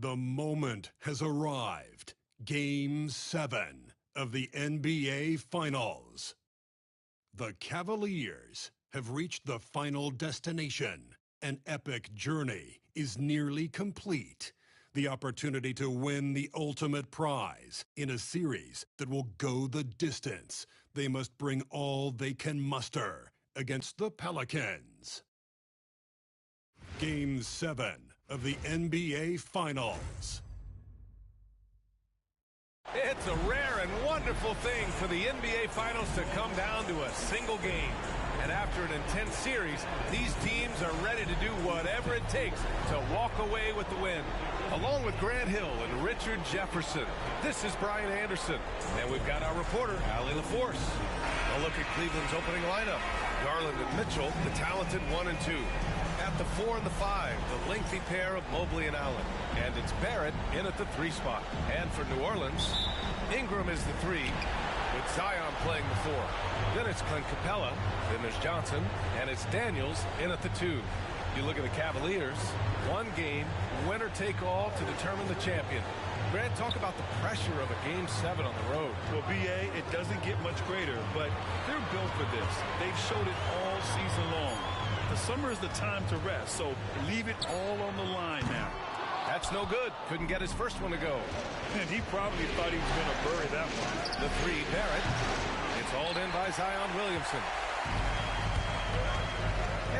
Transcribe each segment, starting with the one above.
The moment has arrived. Game 7 of the NBA Finals. The Cavaliers have reached the final destination. An epic journey is nearly complete. The opportunity to win the ultimate prize in a series that will go the distance. They must bring all they can muster against the Pelicans. Game 7 of the NBA Finals. It's a rare and wonderful thing for the NBA Finals to come down to a single game. And after an intense series, these teams are ready to do whatever it takes to walk away with the win. Along with Grant Hill and Richard Jefferson, this is Brian Anderson. And we've got our reporter, Allie LaForce. A look at Cleveland's opening lineup. Garland and Mitchell, the talented 1 and 2. At the 4 and the 5, the lengthy pair of Mobley and Allen. And it's Barrett in at the 3 spot. And for New Orleans, Ingram is the 3, with Zion playing the 4. Then it's Clint Capella, then there's Johnson, and it's Daniels in at the 2. You look at the Cavaliers, one game, winner take all to determine the champion. Grant, talk about the pressure of a Game 7 on the road. Well, B.A., it doesn't get much greater, but they're built for this. They've showed it all season long. The summer is the time to rest, so leave it all on the line now. That's no good. Couldn't get his first one to go. And he probably thought he was going to bury that one. The 3, Barrett. It's hauled in by Zion Williamson.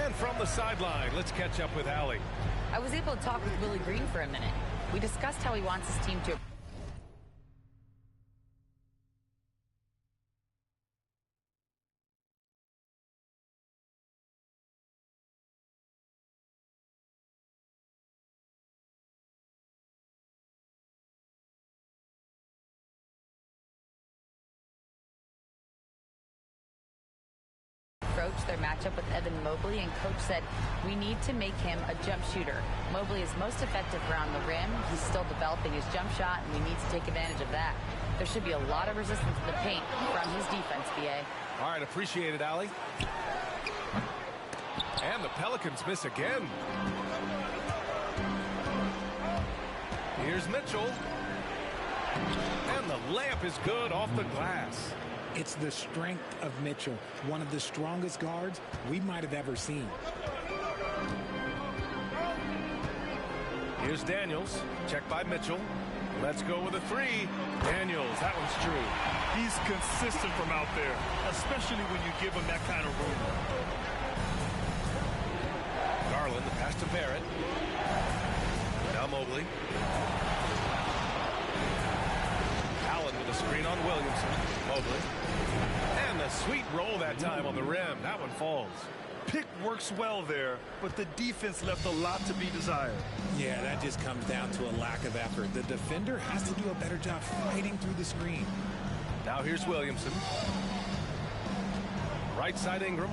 And from the sideline, let's catch up with Allie. I was able to talk with Willie Green for a minute. We discussed how he wants his team to... approach their matchup with Evan Mobley, and coach said we need to make him a jump shooter. Mobley is most effective around the rim. He's still developing his jump shot, and we need to take advantage of that. There should be a lot of resistance in the paint from his defense, B.A. All right, appreciate it, Allie. And the Pelicans miss again. Here's Mitchell. And the layup is good off the glass. It's the strength of Mitchell, one of the strongest guards we might have ever seen. Here's Daniels, checked by Mitchell. Let's go with a 3. Daniels, that one's true. He's consistent from out there, especially when you give him that kind of room. Garland, the pass to Barrett. Now Mobley. Allen with a screen on Williamson. Mobley. And a sweet roll that time on the rim. That one falls. Pick works well there, but the defense left a lot to be desired. Yeah, that just comes down to a lack of effort. The defender has to do a better job fighting through the screen. Now here's Williamson. Right side Ingram.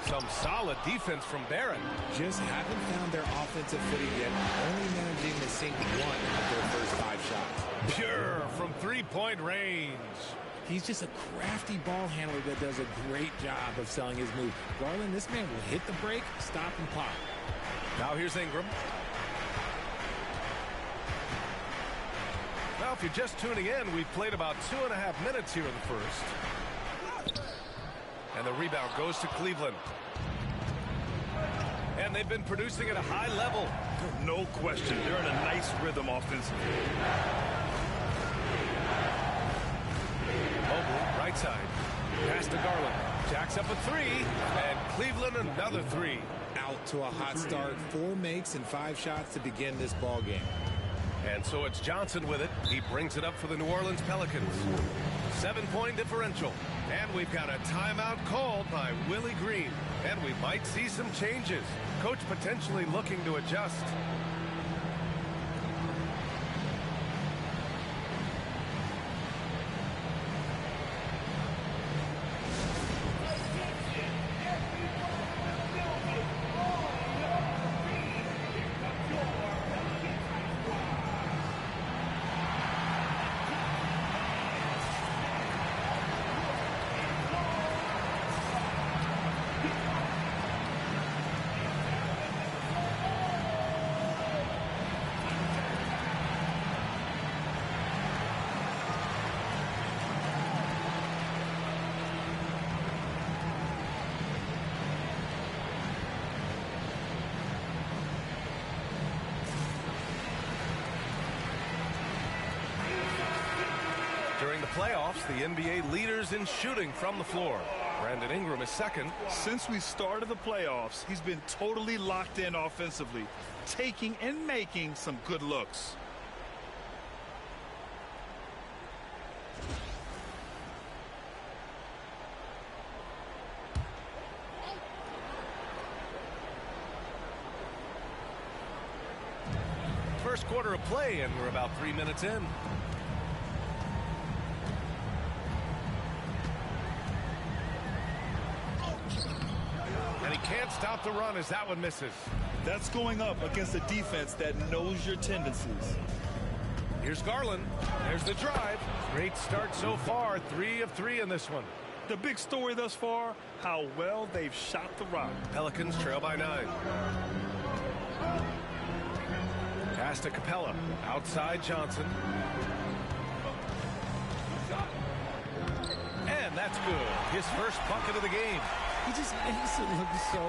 Some solid defense from Barrett. Just haven't found their offensive footing yet, only managing to sink 1 of their first 5 shots. Pure from three-point range. He's just a crafty ball handler that does a great job of selling his move. Garland, this man will hit the break, stop, and pop. Now here's Ingram. Now, if you're just tuning in, we've played about 2.5 minutes here in the first. And the rebound goes to Cleveland. And they've been producing at a high level. No question. They're in a nice rhythm offensively. Mobley, right side. Pass to Garland. Jacks up a 3. And Cleveland another 3. Out to a hot start. 4 makes and 5 shots to begin this ball game. And so it's Johnson with it. He brings it up for the New Orleans Pelicans. 7-point differential. And we've got a timeout called by Willie Green. And we might see some changes. Coach potentially looking to adjust. playoffs, the NBA leaders in shooting from the floor. Brandon Ingram is second. Since we started the playoffs, he's been totally locked in offensively, taking and making some good looks. First quarter of play, and we're about 3 minutes in. And he can't stop the run as that one misses. That's going up against a defense that knows your tendencies. Here's Garland. There's the drive. Great start so far. 3 of 3 in this one. The big story thus far, how well they've shot the rock. Pelicans trail by 9. Pass to Capella. Outside Johnson. And that's good. His first bucket of the game. He just makes it look so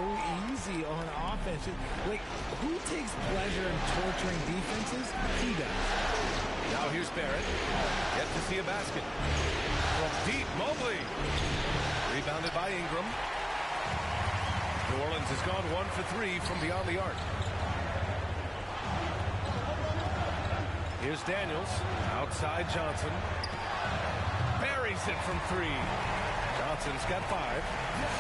easy on offense. Like, who takes pleasure in torturing defenses? He does. Now here's Barrett. Yet to see a basket. From deep, Mobley. Rebounded by Ingram. New Orleans has gone 1 for 3 from beyond the arc. Here's Daniels. Outside Johnson. Buries it from 3. Johnson's got 5.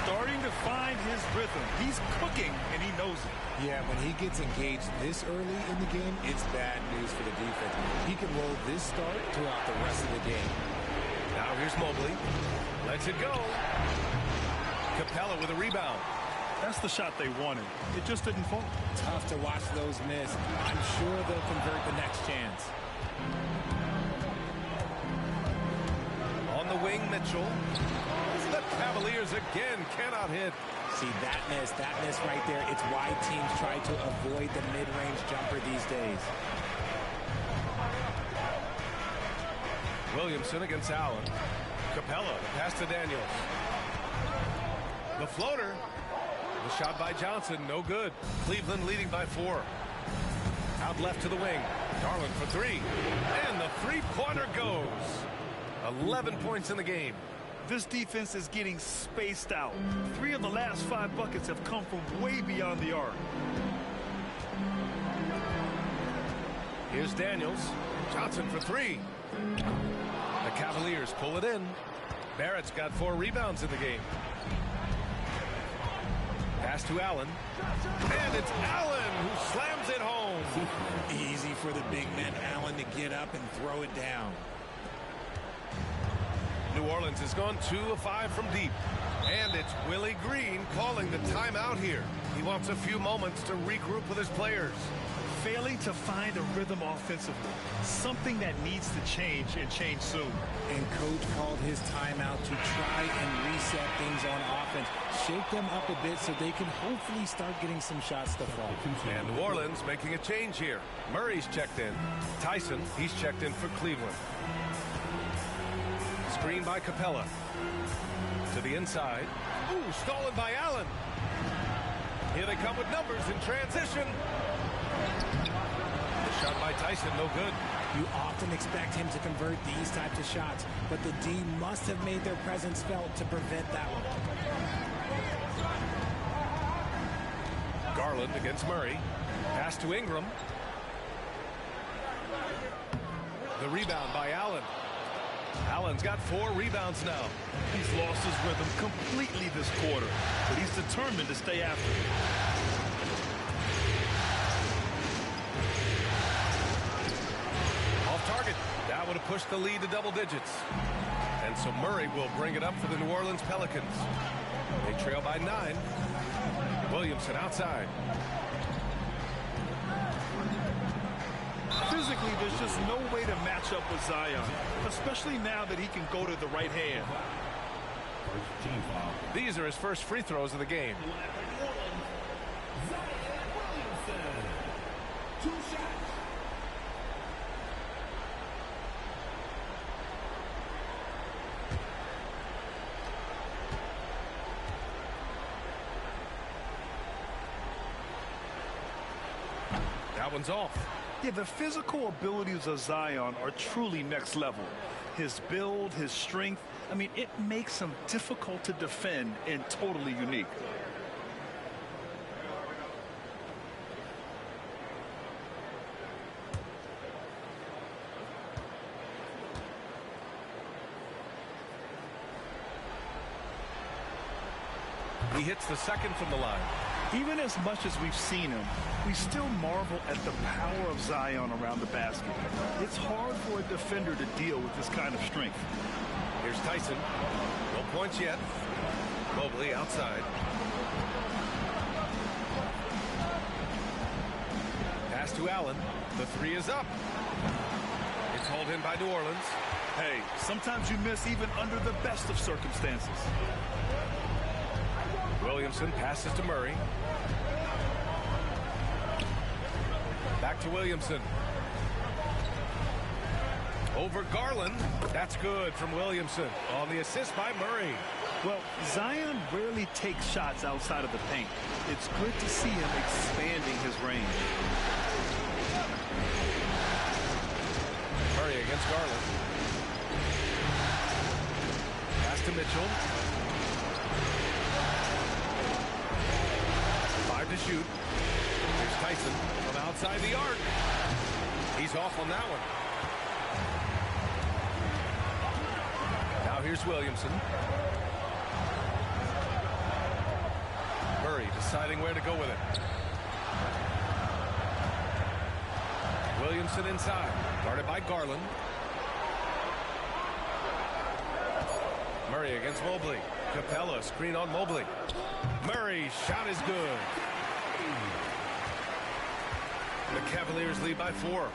Starting to find his rhythm. He's cooking, and he knows it. Yeah, when he gets engaged this early in the game, it's bad news for the defense. He can roll this start throughout the rest of the game. Now here's Mobley. Lets it go. Capella with a rebound. That's the shot they wanted. It just didn't fall. Tough to watch those miss. I'm sure they'll convert the next chance. On the wing, Mitchell. The Cavaliers again cannot hit. See, that miss right there, it's why teams try to avoid the mid-range jumper these days. Williamson against Allen. Capella, the pass to Daniels. The floater. The shot by Johnson, no good. Cleveland leading by 4. Out left to the wing. Garland for 3. And the three-pointer goes. 11 points in the game. This defense is getting spaced out. 3 of the last 5 buckets have come from way beyond the arc. Here's Daniels. Johnson for 3. The Cavaliers pull it in. Barrett's got 4 rebounds in the game. Pass to Allen. And it's Allen who slams it home. Easy for the big man Allen to get up and throw it down. New Orleans has gone 2 of 5 from deep. And it's Willie Green calling the timeout here. He wants a few moments to regroup with his players. Failing to find a rhythm offensively. Something that needs to change and change soon. And coach called his timeout to try and reset things on offense. Shake them up a bit so they can hopefully start getting some shots to fall. And New Orleans making a change here. Murray's checked in. Tyson, he's checked in for Cleveland. Screen by Capella. To the inside. Ooh, stolen by Allen. Here they come with numbers in transition. The shot by Tyson, no good. You often expect him to convert these types of shots, but the D must have made their presence felt to prevent that one. Garland against Murray. Pass to Ingram. The rebound by Allen. Allen's got 4 rebounds now. He's lost his rhythm completely this quarter, but he's determined to stay after it. Off target. That would have pushed the lead to double digits. And so Murray will bring it up for the New Orleans Pelicans. They trail by 9. Williamson outside. Physically, there's just no way to match up with Zion, especially now that he can go to the right hand. These are his first free throws of the game. That one's off. Yeah, the physical abilities of Zion are truly next level. his build, his strength, I mean, it makes him difficult to defend and totally unique. He hits the second from the line. Even as much as we've seen him, we still marvel at the power of Zion around the basket. It's hard for a defender to deal with this kind of strength. Here's Tyson. No points yet. Mobley outside. Pass to Allen. The three is up. It's hauled in by New Orleans. Hey, sometimes you miss even under the best of circumstances. Williamson passes to Murray. Back to Williamson. Over Garland. That's good from Williamson on the assist by Murray. Well, Zion rarely takes shots outside of the paint. It's good to see him expanding his range. Murray against Garland. Pass to Mitchell. 5 to shoot. Here's Tyson from outside the arc. He's off on that one. Now here's Williamson. Murray deciding where to go with it. Williamson inside. Guarded by Garland. Murray against Mobley. Capella screen on Mobley. Murray's shot is good. The Cavaliers lead by 4.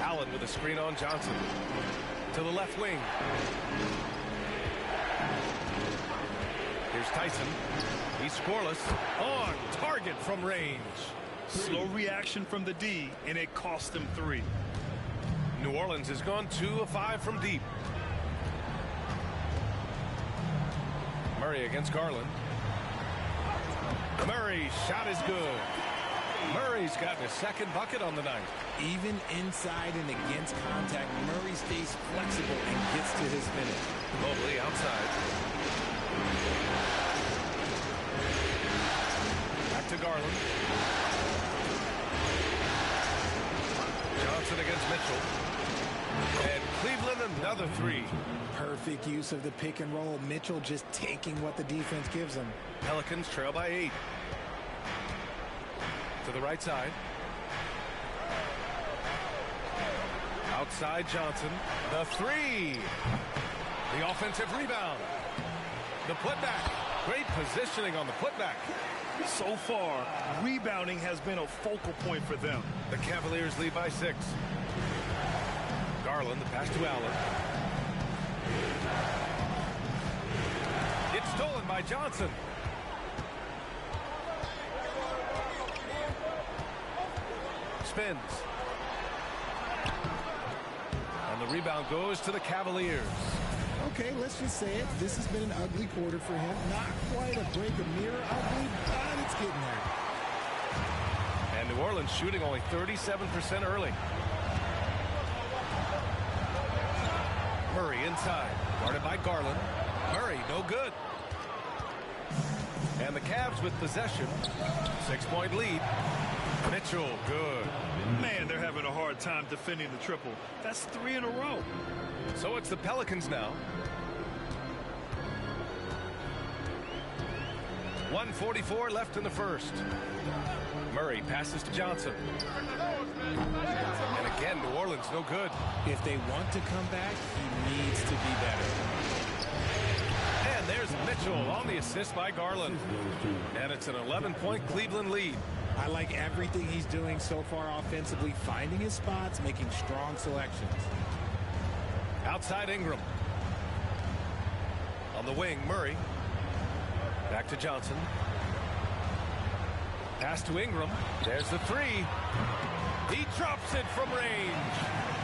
Allen with a screen on Johnson. To the left wing. Here's Tyson. He's scoreless. On target from range. Slow reaction from the D, and it cost them 3. New Orleans has gone 2 of 5 from deep. Murray against Garland. Murray's shot is good. Murray's gotten his second bucket on the night. Even inside and against contact, Murray stays flexible and gets to his finish. Mobley outside. Back to Garland. Johnson against Mitchell. And Cleveland another 3. Perfect use of the pick and roll. Mitchell just taking what the defense gives him. Pelicans trail by 8. To the right side. Outside Johnson. The 3. The offensive rebound. The putback. Great positioning on the putback. So far, rebounding has been a focal point for them. The Cavaliers lead by 6. Garland, the pass to Allen. It's stolen by Johnson. Spins. And the rebound goes to the Cavaliers. Okay, let's just say it. This has been an ugly quarter for him. Not quite a break a mirror ugly, but it's getting there. And New Orleans shooting only 37% early. Murray inside. Guarded by Garland. Murray, no good. And the Cavs with possession. 6-point lead. Mitchell, good. Man, they're having a hard time defending the triple. That's 3 in a row. So it's the Pelicans now. 1:44 left in the first. Murray passes to Johnson. And again, New Orleans no good. If they want to come back, he needs to be better. And there's Mitchell on the assist by Garland. And it's an 11-point Cleveland lead. I like everything he's doing so far offensively, finding his spots, making strong selections. Outside Ingram. On the wing, Murray. Back to Johnson. Pass to Ingram. There's the 3. He drops it from range.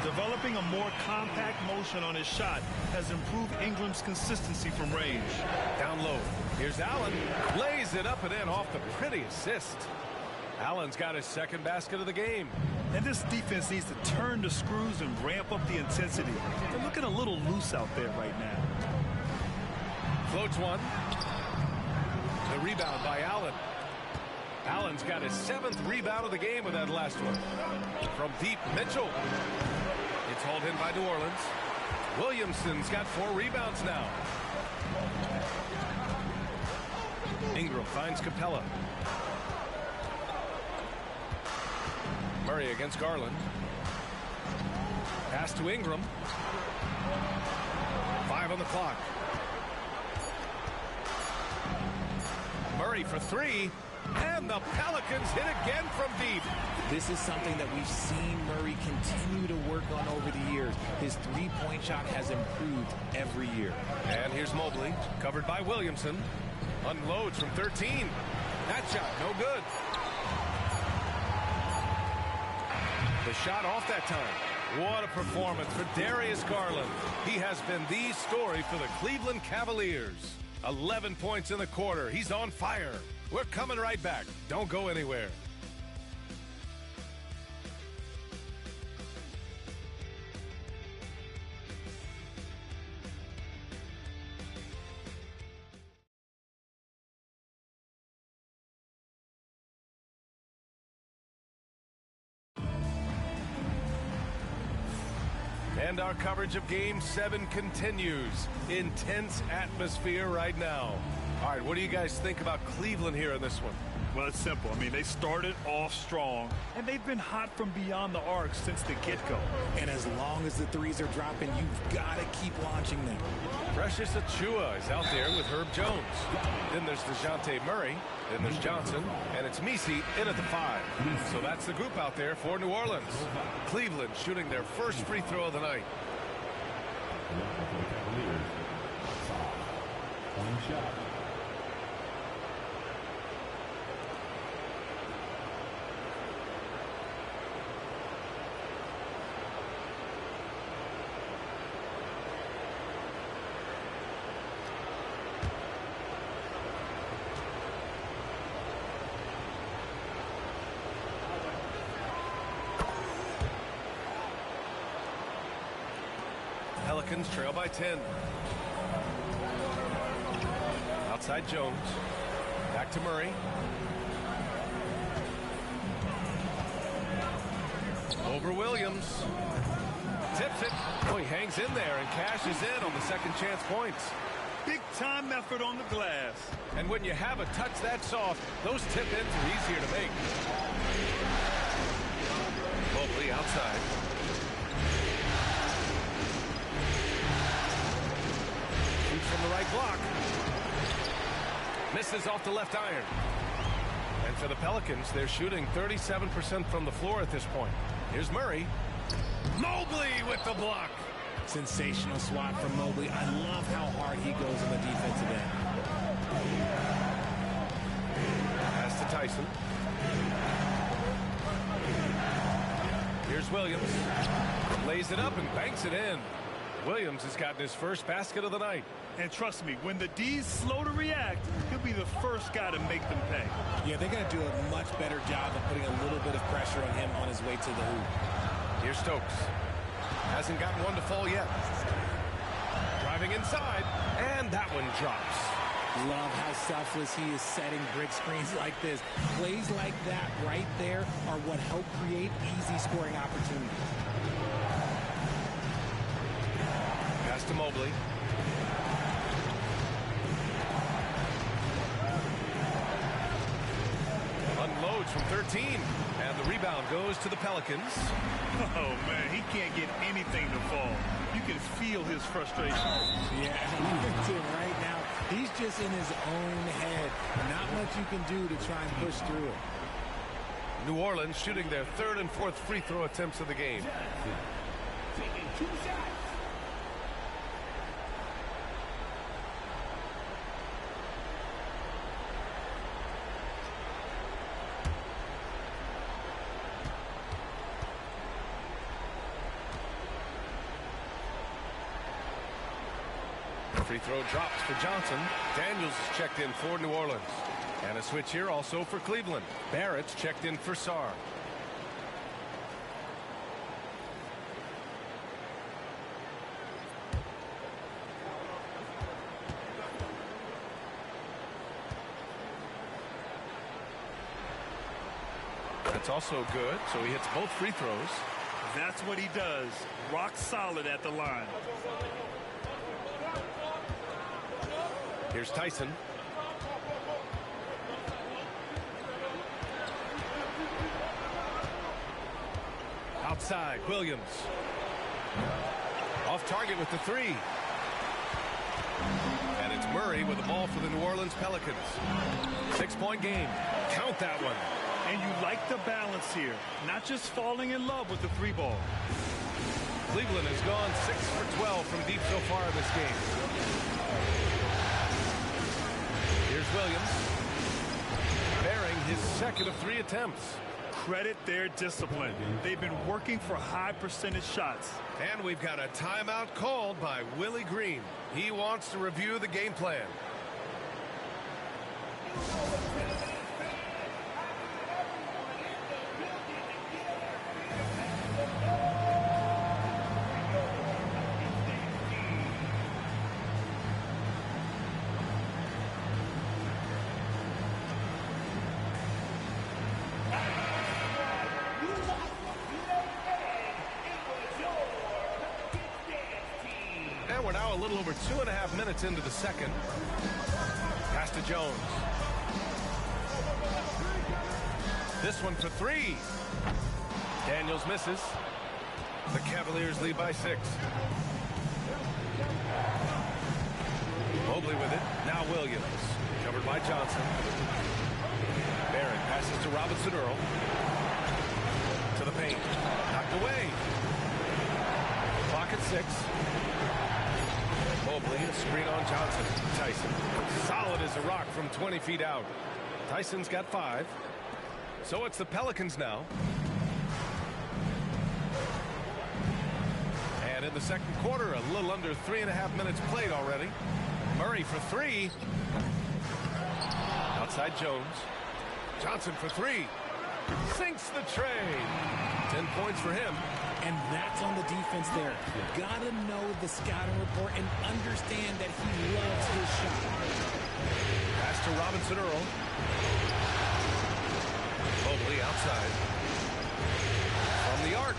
Developing a more compact motion on his shot has improved Ingram's consistency from range. Down low. Here's Allen. Lays it up and in off the pretty assist. Allen's got his second basket of the game. And this defense needs to turn the screws and ramp up the intensity. They're looking a little loose out there right now. Floats one. The rebound by Allen. Allen's got his 7th rebound of the game with that last one. From deep, Mitchell. It's hauled in by New Orleans. Williamson's got 4 rebounds now. Ingram finds Capella. Murray against Garland. Pass to Ingram. 5 on the clock. Murray for 3. And the Pelicans hit again from deep. This is something that we've seen Murray continue to work on over the years. His three-point shot has improved every year. And here's Mobley, covered by Williamson. Unloads from 13. That shot, no good. The shot off that time. What a performance for Darius Garland. He has been the story for the Cleveland Cavaliers. 11 points in the quarter. He's on fire. We're coming right back. Don't go anywhere. And our coverage of Game 7 continues. Intense atmosphere right now. All right, what do you guys think about Cleveland here in this one? Well, it's simple. I mean, they started off strong, and they've been hot from beyond the arc since the get-go. And as long as the threes are dropping, you've got to keep launching them. Precious Achiuwa is out there with Herb Jones. Then there's DeJounte Murray. Then there's Johnson. And it's Messi in at the 5. So that's the group out there for New Orleans. Cleveland shooting their first free throw of the night. One shot. Pelicans trail by 10. Outside Jones. Back to Murray. Over Williams. Tips it. Oh, he hangs in there and cashes in on the second chance points. Big time effort on the glass. And when you have a touch that soft, those tip-ins are easier to make. Mobley outside. Shoots from the right block. Misses off the left iron. And for the Pelicans, they're shooting 37% from the floor at this point. Here's Murray. Mobley with the block. Sensational swat from Mobley. I love how hard he goes on the defensive end. Pass to Tyson. Here's Williams. Lays it up and banks it in. Williams has gotten his first basket of the night. And trust me, when the D's slow to react, he'll be the first guy to make them pay. Yeah, they got to do a much better job of putting a little bit of pressure on him on his way to the hoop. Here's Stokes. Hasn't gotten one to fall yet. Driving inside, and that one drops. Love how selfless he is setting brick screens like this. Plays like that right there are what help create easy scoring opportunities. Pass to Mobley. Unloads from 13. And the rebound goes to the Pelicans. Oh, man, he can't get anything to fall. You can feel his frustration. Yeah, right now, he's just in his own head. Not much you can do to try and push through it. New Orleans shooting their third and fourth free throw attempts of the game. Taking 2 shots. Free throw drops for Johnson. Daniels is checked in for New Orleans. And a switch here also for Cleveland. Barrett's checked in for Sarr. That's also good. So he hits both free throws. That's what he does. Rock solid at the line. Here's Tyson. Outside, Williams. Off target with the three. And it's Murray with the ball for the New Orleans Pelicans. 6-point game. Count that one. And you like the balance here. Not just falling in love with the three ball. Cleveland has gone 6 for 12 from deep so far in this game. Here's Williams. Bearing his second of 3 attempts. Credit their discipline. They've been working for high percentage shots. And we've got a timeout called by Willie Green. He wants to review the game plan. And we're now a little over 2.5 minutes into the second. Pass to Jones. This one for 3. Daniels misses. The Cavaliers lead by 6. Mobley with it. Now Williams. Covered by Johnson. Barron passes to Robinson Earl. To the paint. Knocked away. Clock at 6. Mobley, a screen on Johnson. Tyson, solid as a rock from 20 feet out. Tyson's got 5. So it's the Pelicans now. And in the second quarter, a little under 3.5 minutes played already. Murray for 3. Outside Jones. Johnson for 3. Sinks the tray. 10 points for him. And that's on the defense there. Gotta know the scouting report and understand that he loves his shot. Pass to Robinson Earl. Mobley outside. From the arc.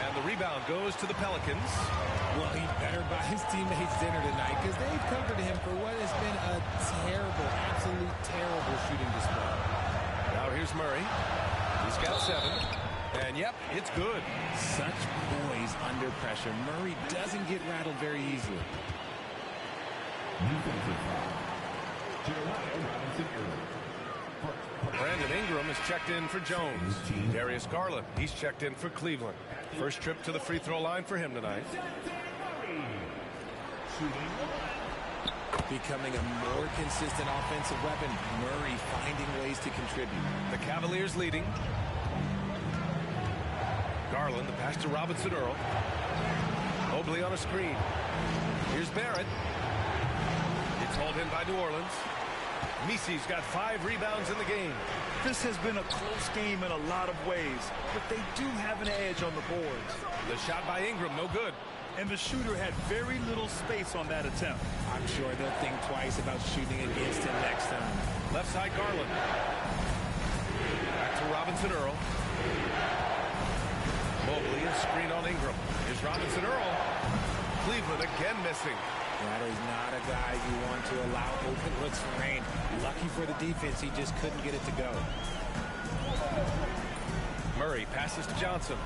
And the rebound goes to the Pelicans. Well, he better buy his teammates dinner tonight because they've covered him for what has been a terrible, absolute terrible shooting display. Now here's Murray. He's got 7. And yep, it's good. Such poise under pressure. Murray doesn't get rattled very easily. Brandon Ingram is checked in for Jones. Darius Garland, he's checked in for Cleveland. First trip to the free throw line for him tonight. Becoming a more consistent offensive weapon. Murray finding ways to contribute. The Cavaliers leading. Garland, the pass to Robinson Earl. Mobley on a screen. Here's Barrett. It's hauled in by New Orleans. Misi's got 5 rebounds in the game. This has been a close game in a lot of ways, but they do have an edge on the boards. The shot by Ingram, no good. And the shooter had very little space on that attempt. I'm sure they'll think twice about shooting against him next time. Left side Garland. Back to Robinson Earl. Mobley, a screen on Ingram. Here's Robinson Earl. Cleveland again missing. That is not a guy you want to allow open looks for rain. Lucky for the defense, he just couldn't get it to go. Murray passes to Johnson.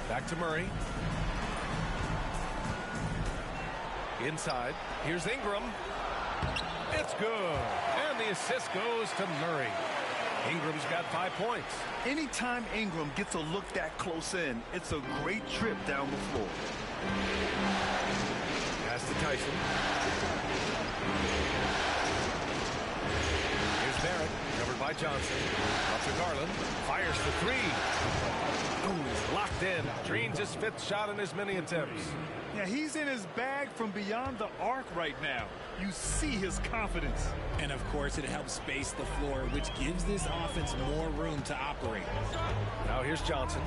Back to Murray. Inside. Here's Ingram. It's good. And the assist goes to Murray. Ingram's got 5 points. Anytime Ingram gets a look that close in, it's a great trip down the floor. Pass to Tyson. Here's Barrett, covered by Johnson. Up to Garland. Fires for three. Ooh, he's locked in. Dreams his 5th shot in as many attempts. Yeah, he's in his bag from beyond the arc right now. You see his confidence. And of course, it helps space the floor, which gives this offense more room to operate. Now here's Johnson.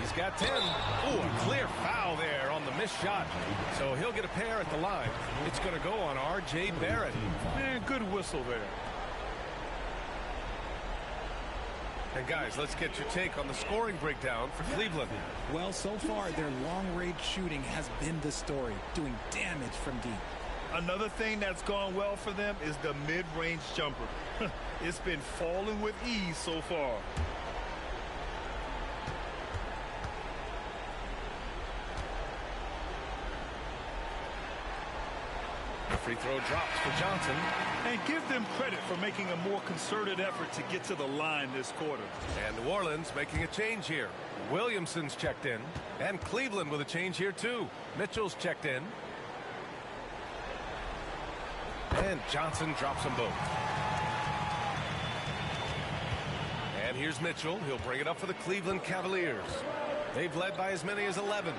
He's got 10. Ooh, a clear foul there on the missed shot. So he'll get a pair at the line. It's going to go on R.J. Barrett. Man, good whistle there. And guys, let's get your take on the scoring breakdown for Cleveland. Well, so far, their long-range shooting has been the story, doing damage from deep. Another thing that's gone well for them is the mid-range jumper. It's been falling with ease so far. The free throw drops for Johnson. And give them credit for making a more concerted effort to get to the line this quarter. And New Orleans making a change here. Williamson's checked in. And Cleveland with a change here too. Mitchell's checked in. And Johnson drops them both. And here's Mitchell. He'll bring it up for the Cleveland Cavaliers. They've led by as many as 11.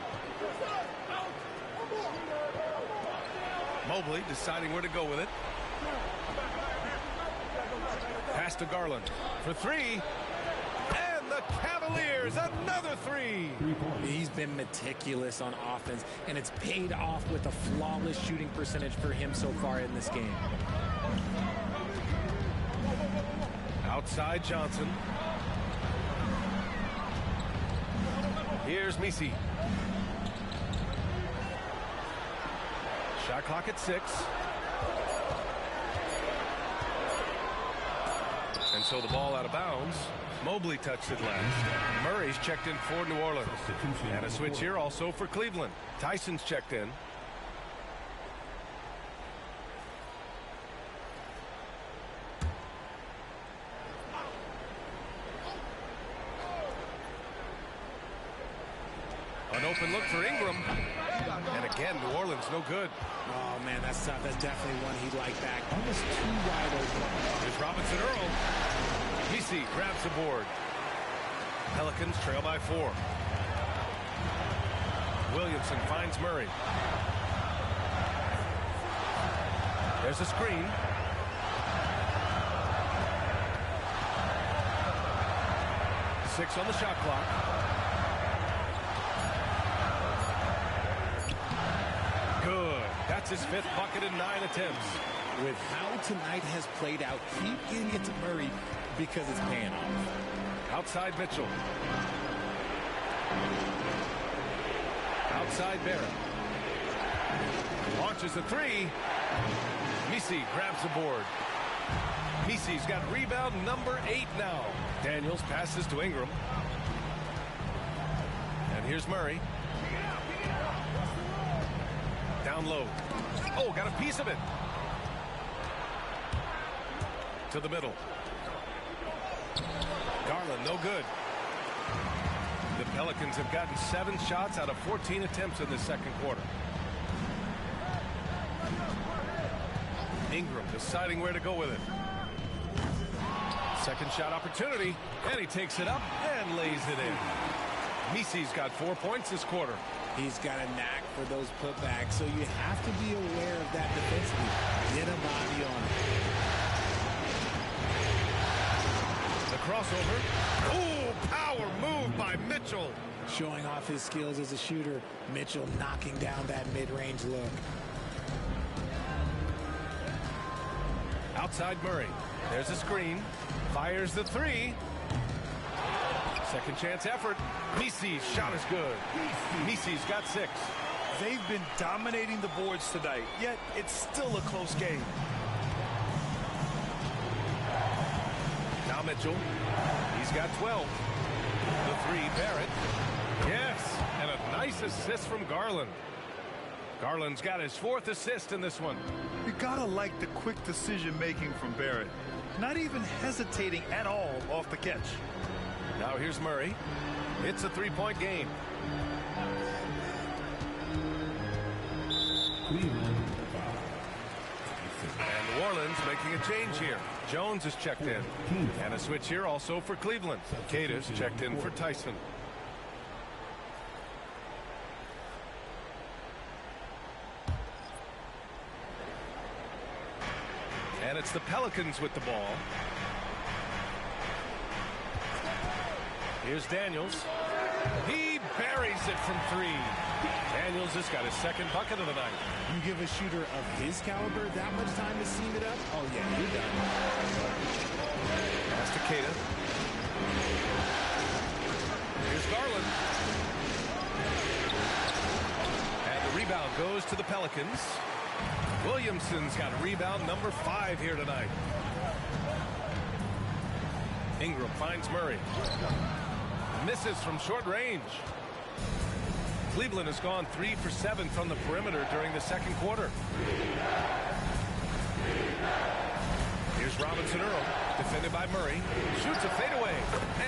Mobley deciding where to go with it. Pass to Garland for three. And the Cavaliers, another three. He's been meticulous on offense, and it's paid off with a flawless shooting percentage for him so far in this game. Outside Johnson. Here's Messi. Shot clock at 6. And so the ball out of bounds. Mobley touched it last. Murray's checked in for New Orleans. And a switch here also for Cleveland. Tyson's checked in. An open look for Ingram. And again, New Orleans no good. Oh, man, that's tough. That's definitely one he'd like back. Almost too wide open. Here's Robinson Earl. Messi grabs the board. Pelicans trail by 4. Williamson finds Murray. There's a screen. Six on the shot clock. Good. That's his 5th bucket in 9 attempts. With how tonight has played out, keep getting it to Murray because it's paying off. Outside Mitchell. Outside Barrett. Launches a 3. Messi grabs the board. Messi's got rebound number 8 now. Daniels passes to Ingram. And here's Murray. Down low. Oh, got a piece of it. To the middle. Garland, no good. The Pelicans have gotten 7 shots out of 14 attempts in the second quarter. Ingram deciding where to go with it. Second shot opportunity, and he takes it up and lays it in. Messi's got 4 points this quarter. He's got a knack for those putbacks, so you have to be aware of that defensively. Get a body on it. The crossover. Ooh, power move by Mitchell. Showing off his skills as a shooter. Mitchell knocking down that mid-range look. Outside Murray. There's a screen. Fires the 3. Second chance effort. Messi's shot is good. Messi's got 6. They've been dominating the boards tonight, yet it's still a close game. Now Mitchell. He's got 12. The 3, Barrett. Yes, and a nice assist from Garland. Garland's got his 4th assist in this one. You gotta like the quick decision-making from Barrett. Not even hesitating at all off the catch. Now here's Murray. It's a 3-point game. Cleveland. And New Orleans making a change here. Jones is checked in. And a switch here also for Cleveland. Cadiz checked in for Tyson. And it's the Pelicans with the ball. Here's Daniels. He buries it from three. Daniels has got his second bucket of the night. You give a shooter of his caliber that much time to seam it up? Oh, yeah, you're done. Pass to Queta. Here's Garland. And the rebound goes to the Pelicans. Williamson's got rebound number 5 here tonight. Ingram finds Murray. Misses from short range. Cleveland has gone 3 for 7 from the perimeter during the second quarter. Here's Robinson Earl, defended by Murray. Shoots a fadeaway,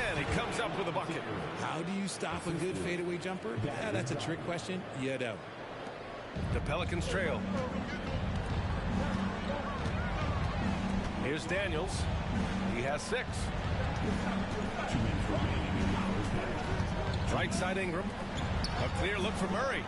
and he comes up with a bucket. How do you stop a good fadeaway jumper? Yeah, that's a trick question. You know. The Pelicans trail. Here's Daniels. He has 6. Right side Ingram. A clear look for Murray.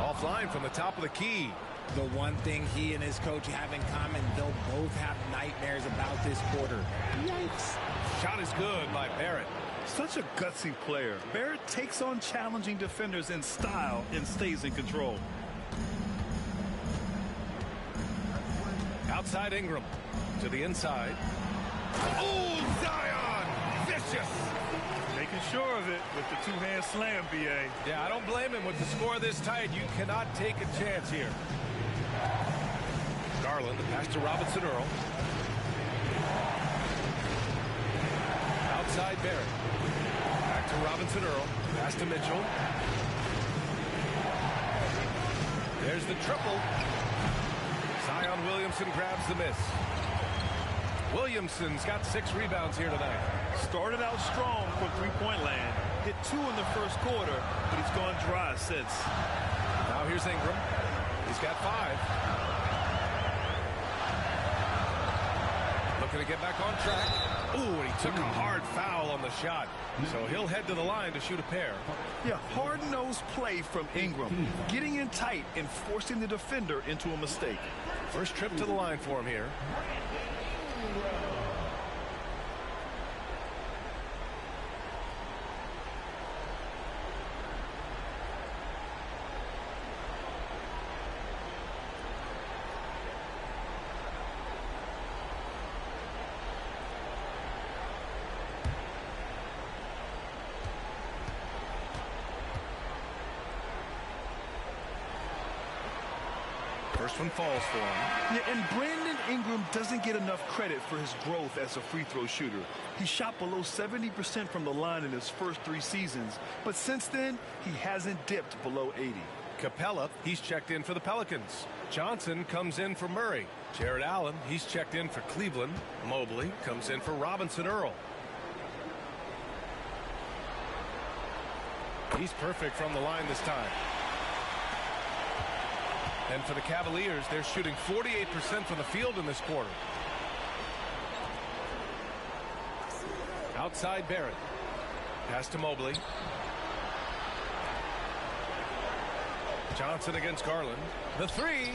Offline from the top of the key. The one thing he and his coach have in common, they'll both have nightmares about this quarter. Yikes. Shot is good by Barrett. Such a gutsy player. Barrett takes on challenging defenders in style and stays in control. Outside Ingram. To the inside. Oh, Zion! Vicious! Making sure of it with the two-hand slam, B.A. Yeah, I don't blame him. With the score this tight, you cannot take a chance here. Garland, the pass to Robinson Earl. Outside Barrett. Back to Robinson Earl. Pass to Mitchell. There's the triple. Zion Williamson grabs the miss. Williamson's got 6 rebounds here tonight. Started out strong from three-point land. Hit 2 in the first quarter, but he's gone dry since. Now here's Ingram. He's got 5. Looking to get back on track. Ooh, and he took a hard foul on the shot. So he'll head to the line to shoot a pair. Yeah, hard-nosed play from Ingram. Getting in tight and forcing the defender into a mistake. First trip to the line for him here. First one falls for him. Yeah, and Brandon Ingram doesn't get enough credit for his growth as a free throw shooter. He shot below 70% from the line in his first 3 seasons, but since then, he hasn't dipped below 80. Capella, he's checked in for the Pelicans. Johnson comes in for Murray. Jared Allen, he's checked in for Cleveland. Mobley comes in for Robinson Earl. He's perfect from the line this time. And for the Cavaliers, they're shooting 48% from the field in this quarter. Outside Barrett. Pass to Mobley. Johnson against Garland. The 3.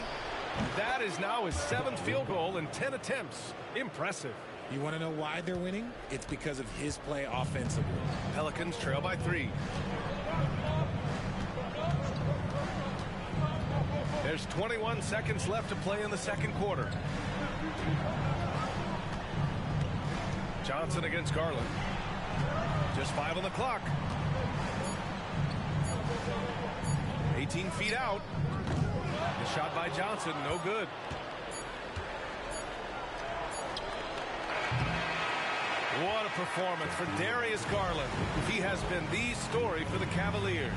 That is now his 7th field goal in 10 attempts. Impressive. You want to know why they're winning? It's because of his play offensively. Pelicans trail by 3. There's 21 seconds left to play in the second quarter. Johnson against Garland. Just 5 on the clock. 18 feet out. The shot by Johnson, no good. What a performance for Darius Garland. He has been the story for the Cavaliers.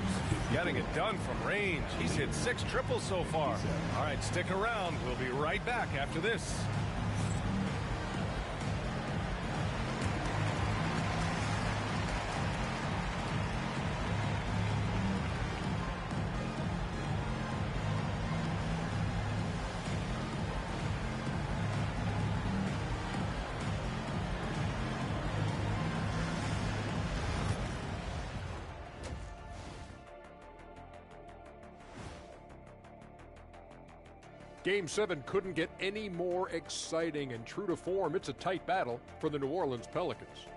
Getting it done from range. He's hit 6 triples so far. All right, stick around. We'll be right back after this. Game 7 couldn't get any more exciting, and true to form, it's a tight battle for the New Orleans Pelicans.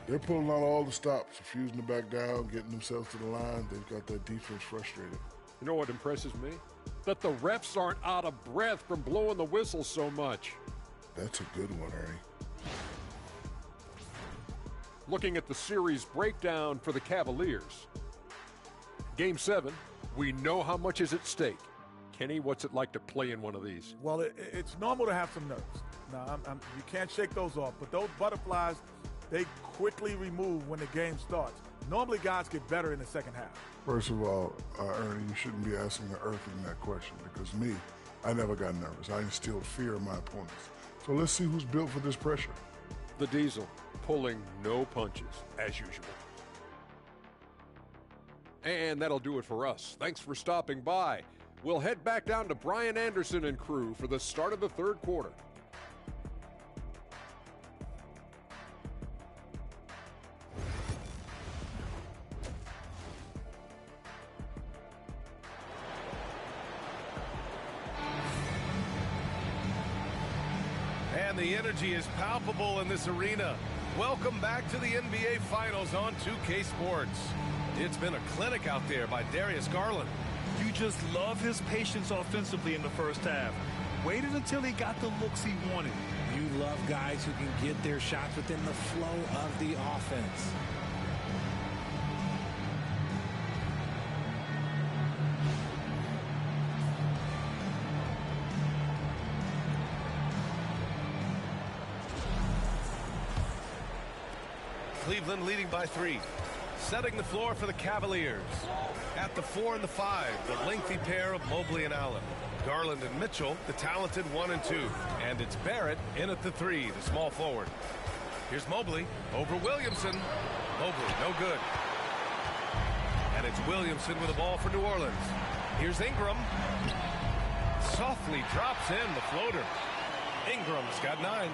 They're pulling out all the stops, refusing to back down, getting themselves to the line. They've got that defense frustrated. You know what impresses me? That the refs aren't out of breath from blowing the whistle so much. That's a good one, Ernie. Looking at the series breakdown for the Cavaliers. Game 7, we know how much is at stake. Kenny, what's it like to play in one of these? Well, it's normal to have some nerves. Now, you can't shake those off, but those butterflies, they quickly remove when the game starts. Normally, guys get better in the second half. First of all, Ernie, you shouldn't be asking the Earthling that question, because me, I never got nervous. I instilled fear in my opponents. So let's see who's built for this pressure. The Diesel, pulling no punches, as usual. And that'll do it for us. Thanks for stopping by. We'll head back down to Brian Anderson and crew for the start of the third quarter. And the energy is palpable in this arena. Welcome back to the NBA Finals on 2K Sports. It's been a clinic out there by Darius Garland. You just love his patience offensively in the first half. Waited until he got the looks he wanted. You love guys who can get their shots within the flow of the offense. Cleveland leading by 3. Setting the floor for the Cavaliers. At the 4 and the 5, the lengthy pair of Mobley and Allen. Garland and Mitchell, the talented 1 and 2. And it's Barrett in at the 3, the small forward. Here's Mobley over Williamson. Mobley, no good. And it's Williamson with the ball for New Orleans. Here's Ingram. Softly drops in the floater. Ingram's got 9.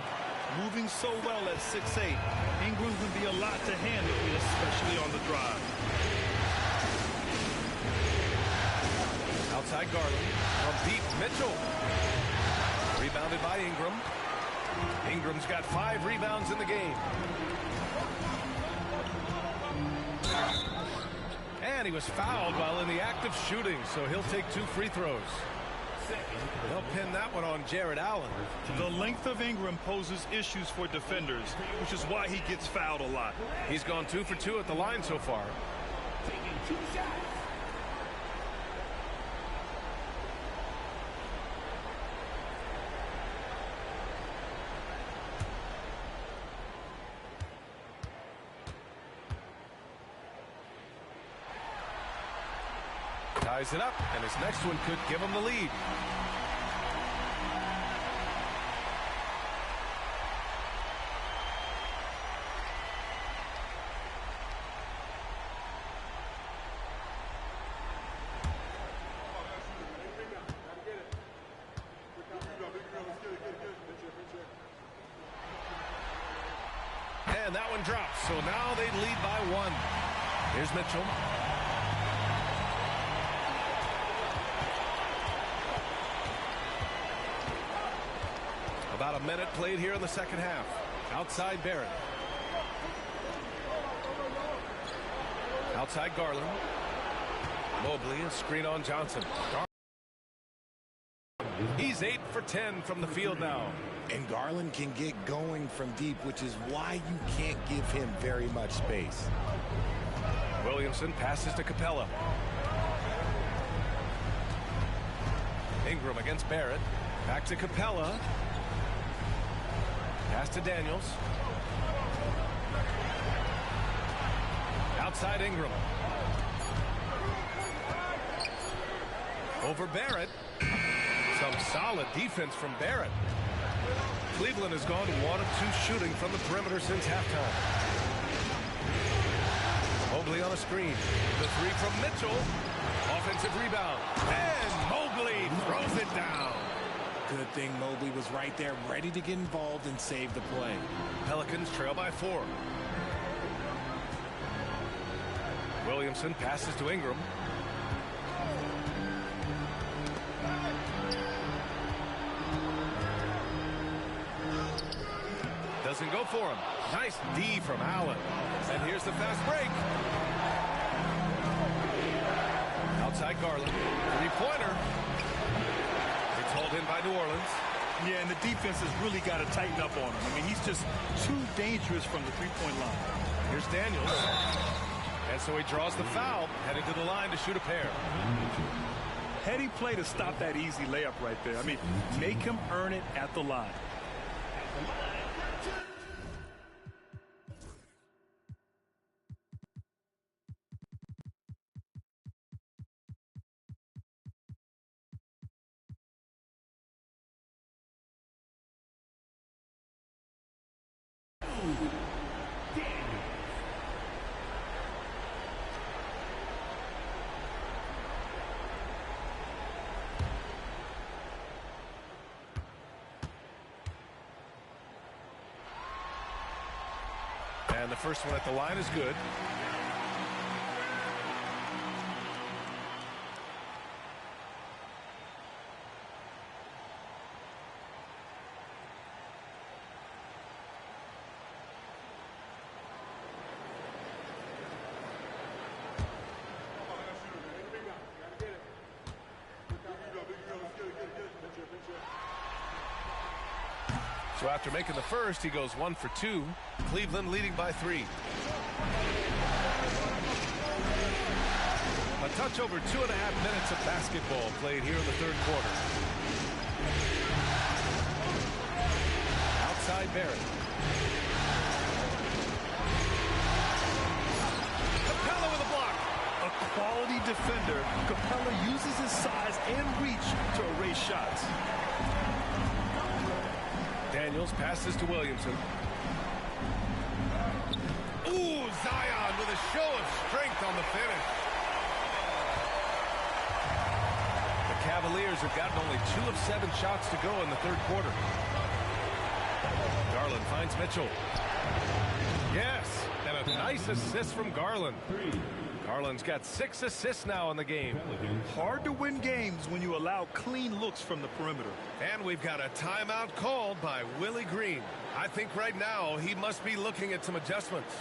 Moving so well at 6'8", Ingram can be a lot to handle, especially on the drive. Outside Garland from deep Mitchell. Rebounded by Ingram. Ingram's got 5 rebounds in the game. And he was fouled while in the act of shooting, so he'll take 2 free throws. They'll pin that one on Jared Allen. The length of Ingram poses issues for defenders, which is why he gets fouled a lot. He's gone 2 for 2 at the line so far. Taking 2 shots. Ties it up, and his next one could give him the lead. And that one drops, so now they lead by 1. Here's Mitchell. About a minute played here in the second half. Outside Barrett. Outside Garland. Mobley, a screen on Johnson. He's 8 for 10 from the field now. And Garland can get going from deep, which is why you can't give him very much space. Williamson passes to Capella. Ingram against Barrett. Back to Capella. Pass to Daniels. Outside Ingram. Over Barrett. Some solid defense from Barrett. Cleveland has gone 1 of 2 shooting from the perimeter since halftime. Mobley on a screen. The 3 from Mitchell. Offensive rebound. And Mobley throws it down. Good thing Mobley was right there, ready to get involved and save the play. Pelicans trail by 4. Williamson passes to Ingram. doesn't go for him. Nice D from Allen. And here's the fast break. Outside Garland. Three-pointer. It's hauled in by New Orleans. Yeah, and the defense has really got to tighten up on him. I mean, he's just too dangerous from the three-point line. Here's Daniels. And so he draws the foul, headed to the line to shoot a pair. Heady play to stop that easy layup right there. I mean, make him earn it at the line. And the first one at the line is good. So after making the first, he goes 1 for 2. Cleveland leading by 3. A touch over 2.5 minutes of basketball played here in the third quarter. Outside Barrett. Capella with a block. A quality defender, Capella uses his size and reach to erase shots. Daniels passes to Williamson. Ooh, Zion with a show of strength on the finish. The Cavaliers have gotten only 2 of 7 shots to go in the third quarter. Garland finds Mitchell. Yes, and a nice assist from Garland. Garland's got 6 assists now in the game. Hard to win games when you allow clean looks from the perimeter. And we've got a timeout called by Willie Green. I think right now he must be looking at some adjustments.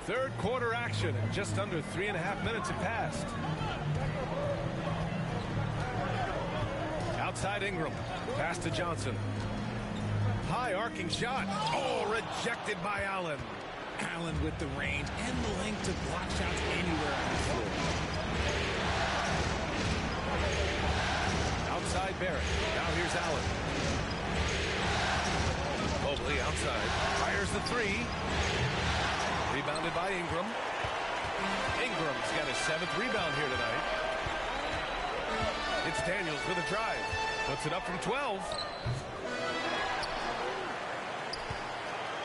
Third quarter action, and just under 3.5 minutes have passed. Outside Ingram, pass to Johnson. High arcing shot. Oh, rejected by Allen. Allen with the range and the length to block shots anywhere on the floor. Outside Barrett. Now here's Allen. Mobley outside. Fires the 3. Rebounded by Ingram. Ingram's got his 7th rebound here tonight. It's Daniels with a drive. Puts it up from 12.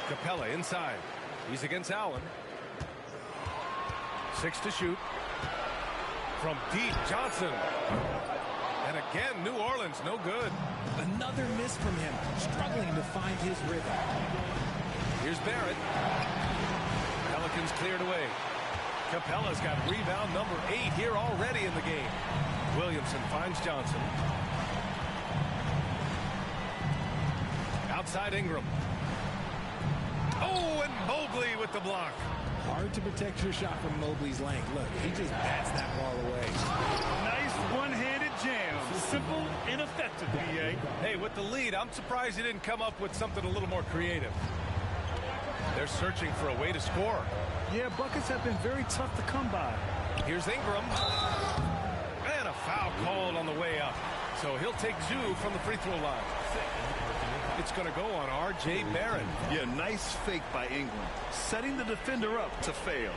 Capella inside. He's against Allen. 6 to shoot. From deep, Johnson. And again, New Orleans, no good. Another miss from him, struggling to find his rhythm. Here's Barrett. Pelicans cleared away. Capella's got rebound number 8 here already in the game. Williamson finds Johnson. Outside Ingram. Oh, and Mobley with the block. Hard to protect your shot from Mobley's length. Look, he just bats that ball away. Nice one-handed jam. Simple and effective, B.A. Hey, with the lead, I'm surprised he didn't come up with something a little more creative. They're searching for a way to score. Yeah, buckets have been very tough to come by. Here's Ingram. And a foul called on the way up. So he'll take 2 from the free throw line. It's going to go on R.J. Barrett. Yeah, nice fake by Ingram, setting the defender up to fail.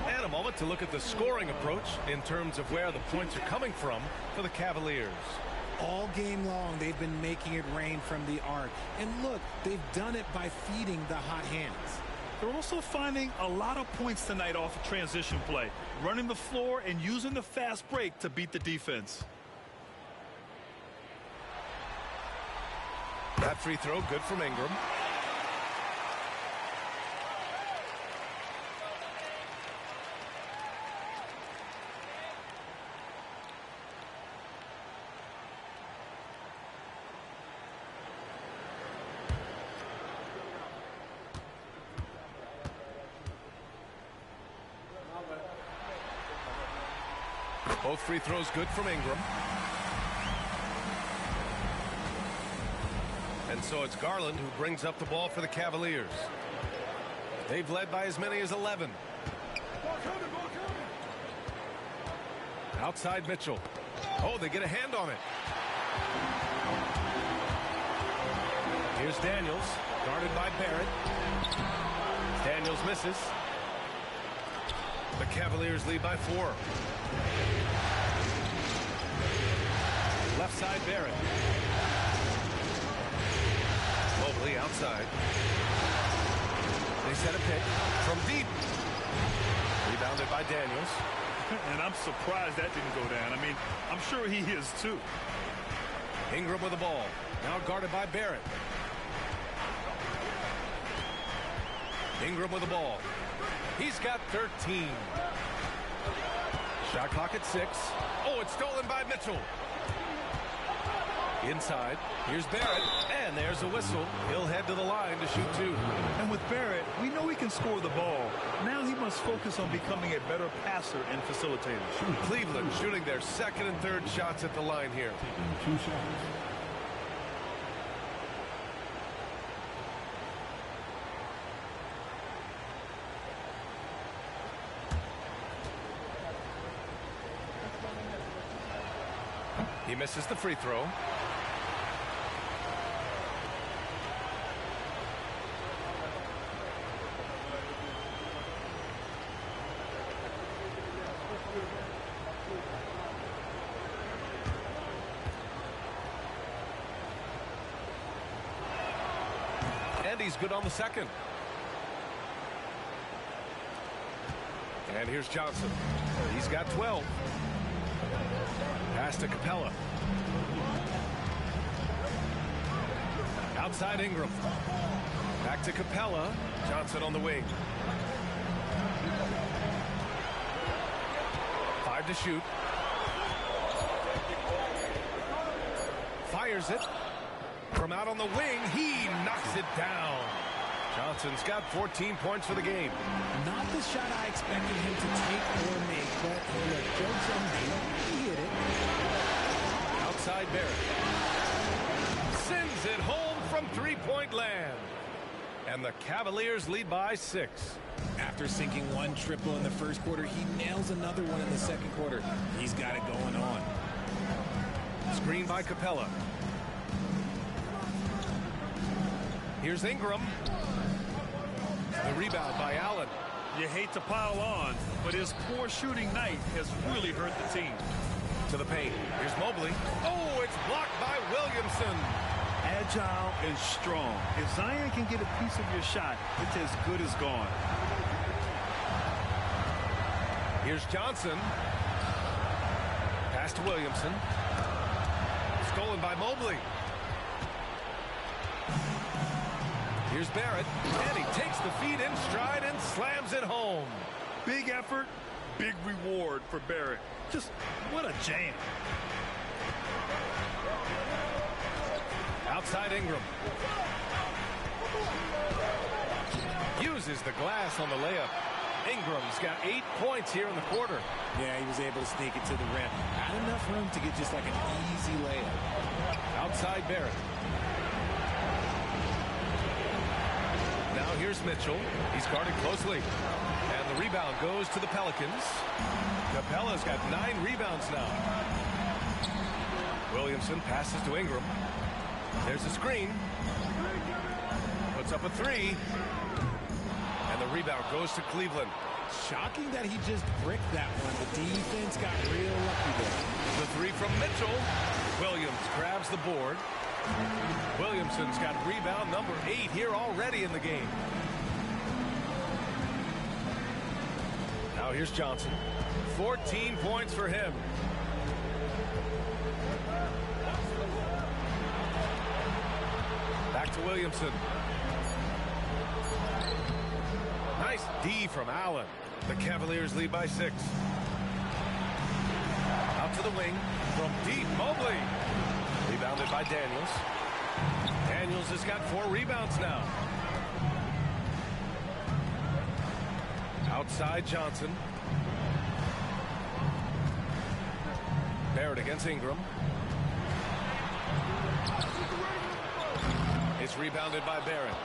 And a moment to look at the scoring approach in terms of where the points are coming from for the Cavaliers. All game long, they've been making it rain from the arc. And look, they've done it by feeding the hot hands. They're also finding a lot of points tonight off of transition play, running the floor and using the fast break to beat the defense. That free throw, good from Ingram. Both free throws good from Ingram. And so it's Garland who brings up the ball for the Cavaliers. They've led by as many as 11. Outside Mitchell. Oh, they get a hand on it. Here's Daniels, guarded by Barrett. Daniels misses. The Cavaliers lead by 4. Left side Barrett. Mobley outside. They set a pick from deep. Rebounded by Daniels. And I'm surprised that didn't go down. I mean, I'm sure he is too. Ingram with the ball. Now guarded by Barrett. Ingram with the ball. He's got 13. Shot clock at 6. Oh, it's stolen by Mitchell. Inside, here's Barrett, and there's a whistle. He'll head to the line to shoot 2. And with Barrett, we know he can score the ball. Now he must focus on becoming a better passer and facilitator. Cleveland shooting their second and third shots at the line here. He misses the free throw. And he's good on the second. And here's Johnson. He's got 12. Pass to Capella. Outside Ingram. Back to Capella. Johnson on the wing. 5 to shoot. Fires it. From out on the wing, he knocks it down. Johnson's got 14 points for the game. Not the shot I expected him to take or make, but look, joke's on him. He hit it. Outside Barrett. Sends it home from three-point land. And the Cavaliers lead by 6. After sinking one triple in the first quarter, he nails another one in the second quarter. He's got it going on. Screen by Capella. Here's Ingram. The rebound by Allen. You hate to pile on, but his poor shooting night has really hurt the team. To the paint. Here's Mobley. Oh, it's blocked by Williamson. Agile and strong. If Zion can get a piece of your shot, it's as good as gone. Here's Johnson. Pass to Williamson. Stolen by Mobley. Here's Barrett, and he takes the feed in stride and slams it home. Big effort, big reward for Barrett. Just what a jam. Outside Ingram. Uses the glass on the layup. Ingram's got 8 points here in the quarter. Yeah, he was able to sneak it to the rim. Not enough room to get just like an easy layup. Outside Barrett. Now here's Mitchell. He's guarded closely. And the rebound goes to the Pelicans. Capella's got 9 rebounds now. Williamson passes to Ingram. There's a screen. Puts up a 3. And the rebound goes to Cleveland. Shocking that he just bricked that one. The defense got real lucky there. The 3 from Mitchell. Williams grabs the board. Williamson's got rebound number 8 here already in the game. Now here's Johnson. 14 points for him. Back to Williamson. Nice D from Allen. The Cavaliers lead by 6. Out to the wing from deep. Mobley. Rebounded by Daniels. Daniels has got 4 rebounds now. Outside Johnson. Barrett against Ingram. It's rebounded by Barrett.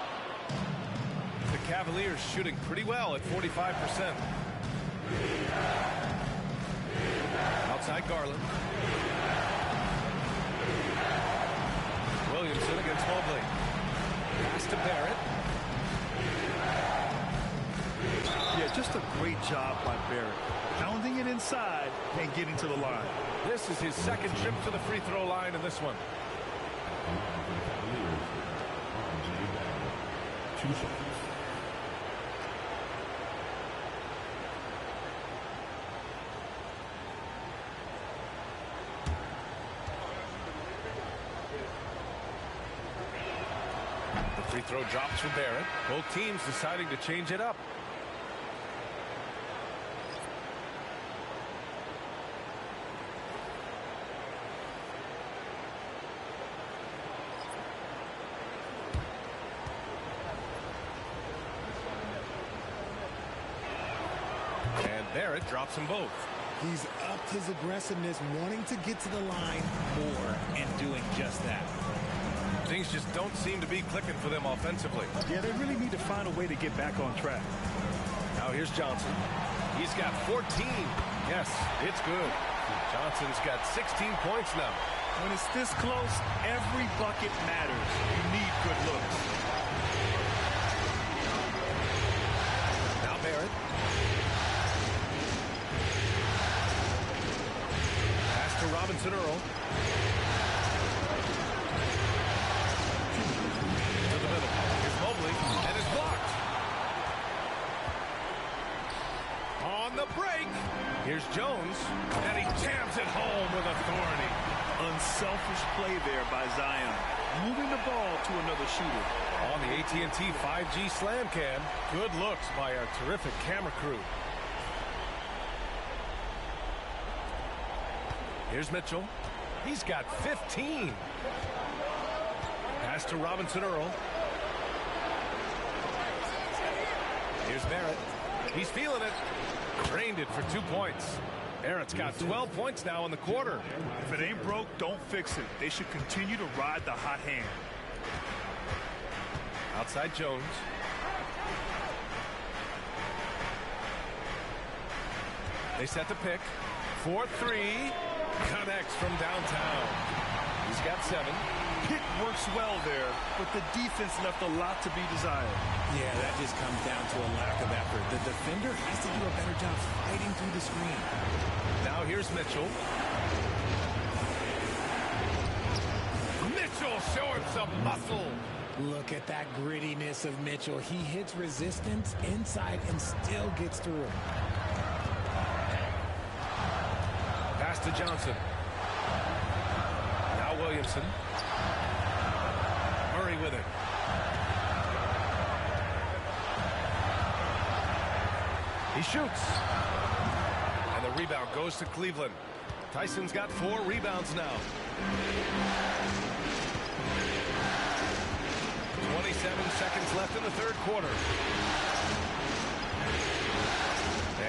The Cavaliers shooting pretty well at 45%. Outside Garland. Williamson against Mobley. Pass to Barrett. Yeah, just a great job by Barrett. Pounding it inside and getting to the line. This is his second trip to the free throw line in this one. 2 seconds. The free throw drops for Barrett. Both teams deciding to change it up. Barrett drops them both. He's upped his aggressiveness, wanting to get to the line more, and doing just that. Things just don't seem to be clicking for them offensively. Yeah, they really need to find a way to get back on track. Now here's Johnson. He's got 14. Yes, it's good. Johnson's got 16 points now. When it's this close, every bucket matters. You need good looks. Now Barrett. To Robinson Earl. To the middle. Here's Mobley, and it's blocked. On the break. Here's Jones, and he jams it home with authority. Unselfish play there by Zion. Moving the ball to another shooter. On the AT&T 5G Slam Cam. Good looks by our terrific camera crew. Here's Mitchell. He's got 15. Pass to Robinson Earl. Here's Barrett. He's feeling it. Drained it for 2 points. Barrett's got 12 points now in the quarter. If it ain't broke, don't fix it. They should continue to ride the hot hand. Outside Jones. They set the pick. 4-3. Connects from downtown. He's got 7. Pick works well there, but the defense left a lot to be desired. Yeah, that just comes down to a lack of effort. The defender has to do a better job fighting through the screen. Now here's Mitchell. Mitchell showing some muscle. Look at that grittiness of Mitchell. He hits resistance inside and still gets through. Pass pass to Johnson. Now Williamson. Murray with it. He shoots. And the rebound goes to Cleveland. Tyson's got 4 rebounds now. 27 seconds left in the third quarter.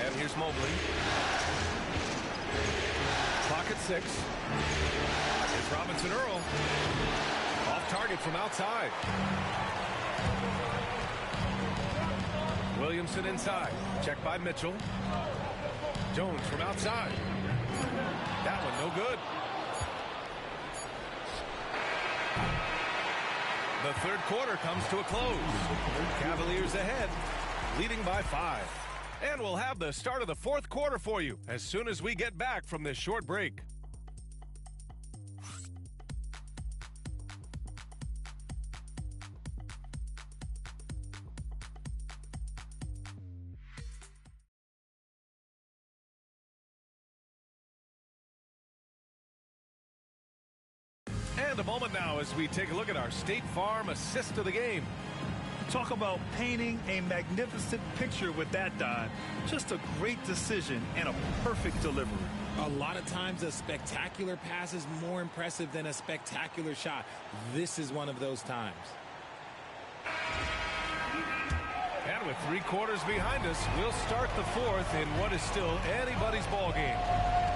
And here's Mobley. Clock at 6. Here's Robinson Earl. Off target from outside. Williamson inside. Check by Mitchell. Jones from outside. That one no good. The third quarter comes to a close. Cavaliers ahead, leading by 5. And we'll have the start of the fourth quarter for you as soon as we get back from this short break. And a moment now as we take a look at our State Farm assist of the game. Talk about painting a magnificent picture with that dive. Just a great decision and a perfect delivery. A lot of times a spectacular pass is more impressive than a spectacular shot. This is one of those times. And with 3 quarters behind us, we'll start the fourth in what is still anybody's ball game.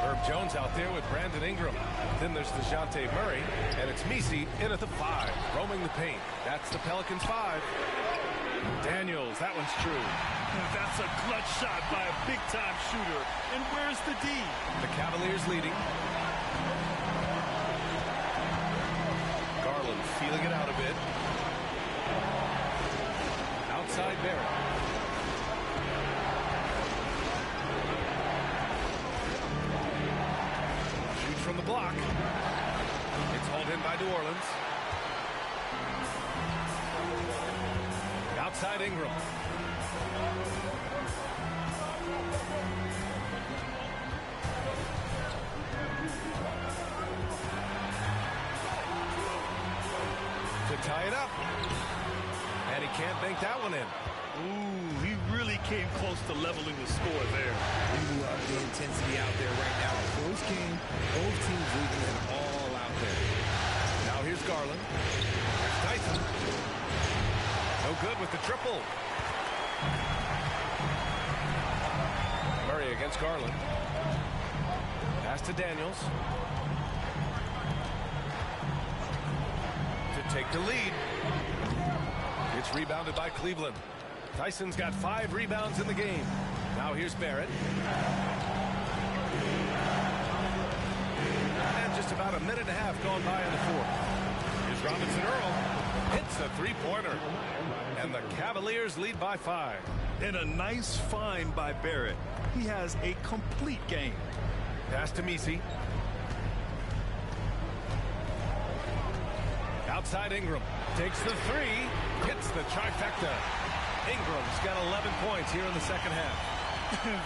Herb Jones out there with Brandon Ingram. Then there's DeJounte Murray, and it's Messi in at the 5, roaming the paint. That's the Pelicans 5. Daniels, that one's true. That's a clutch shot by a big-time shooter. And where's the D? The Cavaliers leading. Garland feeling it out a bit. Outside Barrett. Shoot from the block. It's hauled in by New Orleans. Outside Ingram. To tie it up. And he can't bank that one in. Ooh, he really came close to leveling the score there. We love the intensity out there right now. Close game, both teams leaving it all out there. Now here's Garland. Here's Tyson. No good with the triple. Murray against Garland. Pass to Daniels. To take the lead. It's rebounded by Cleveland. Tyson's got 5 rebounds in the game. Now here's Barrett. And just about a minute and a half gone by in the fourth. Here's Robinson Earl. Hits a 3-pointer. And the Cavaliers lead by 5. And a nice find by Barrett. He has a complete game. Pass to Messi. Outside Ingram. Takes the 3. Hits the trifecta. Ingram's got 11 points here in the second half.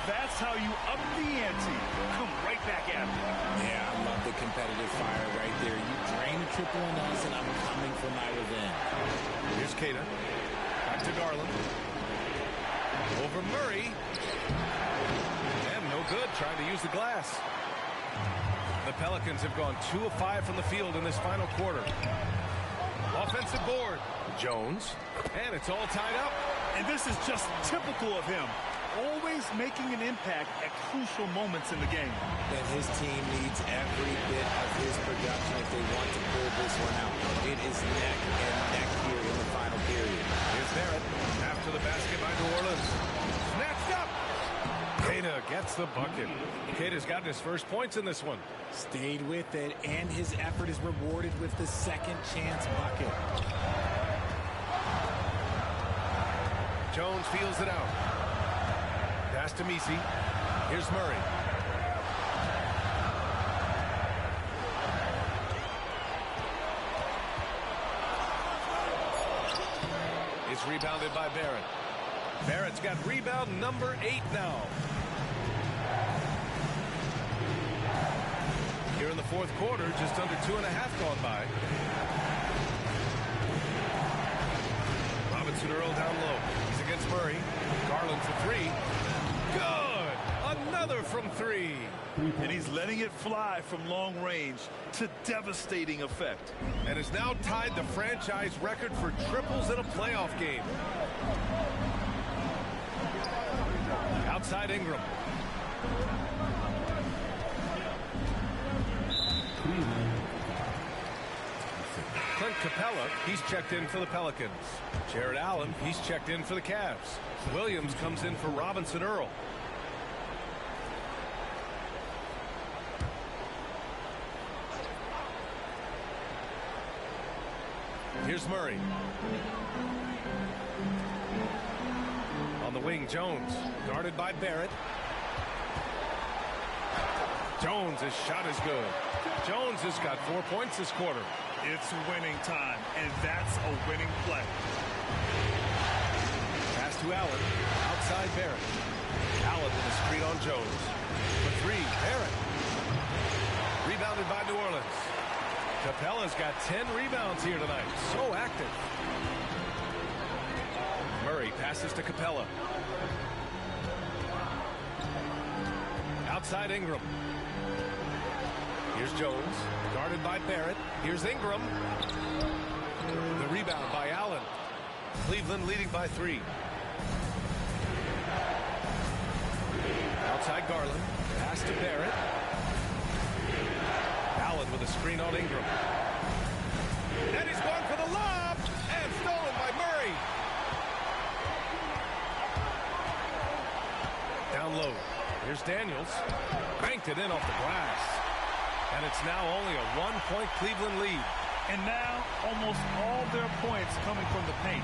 That's how you up the ante. Come right back at me. Yeah, I love the competitive fire right there. You drain a triple on us, and I'm coming for my revenge. Here's Keita. Back to Garland. Over Murray. And no good, trying to use the glass. The Pelicans have gone 2 of 5 from the field in this final quarter. Offensive board. Jones. And it's all tied up. And this is just typical of him. Always making an impact at crucial moments in the game. And his team needs every bit of his production if they want to pull this one out. It is neck and neck here in the final period. Here's Barrett. After the basket by New Orleans. Snatched up. Keita gets the bucket. Keita's gotten his first points in this one. Stayed with it, and his effort is rewarded with the second chance bucket. Jones feels it out. Pass to Messi. Here's Murray. It's rebounded by Barrett. Barrett's got rebound number 8 now. fourth quarter, just under 2.5 gone by. Robinson Earl down low. He's against Murray. Garland for three. Good! Another from three. And he's letting it fly from long range to devastating effect. And has now tied the franchise record for triples in a playoff game. Outside Ingram. Clint Capella, he's checked in for the Pelicans. Jared Allen, he's checked in for the Cavs. Williams comes in for Robinson Earl. Here's Murray. On the wing, Jones, guarded by Barrett. Jones, his shot is good. Jones has got 4 points this quarter. It's winning time, and that's a winning play. Pass to Allen, outside Barrett. Allen with a screen on Jones. For three, Barrett. Rebounded by New Orleans. Capella's got 10 rebounds here tonight. So active. Murray passes to Capella. Outside Ingram. Here's Jones, guarded by Barrett. Here's Ingram. The rebound by Allen. Cleveland leading by 3. Outside Garland. Pass to Barrett. Allen with a screen on Ingram. And he's gone for the lob. And stolen by Murray. Down low. Here's Daniels. Banked it in off the glass. And it's now only a 1-point Cleveland lead. And now almost all their points coming from the paint.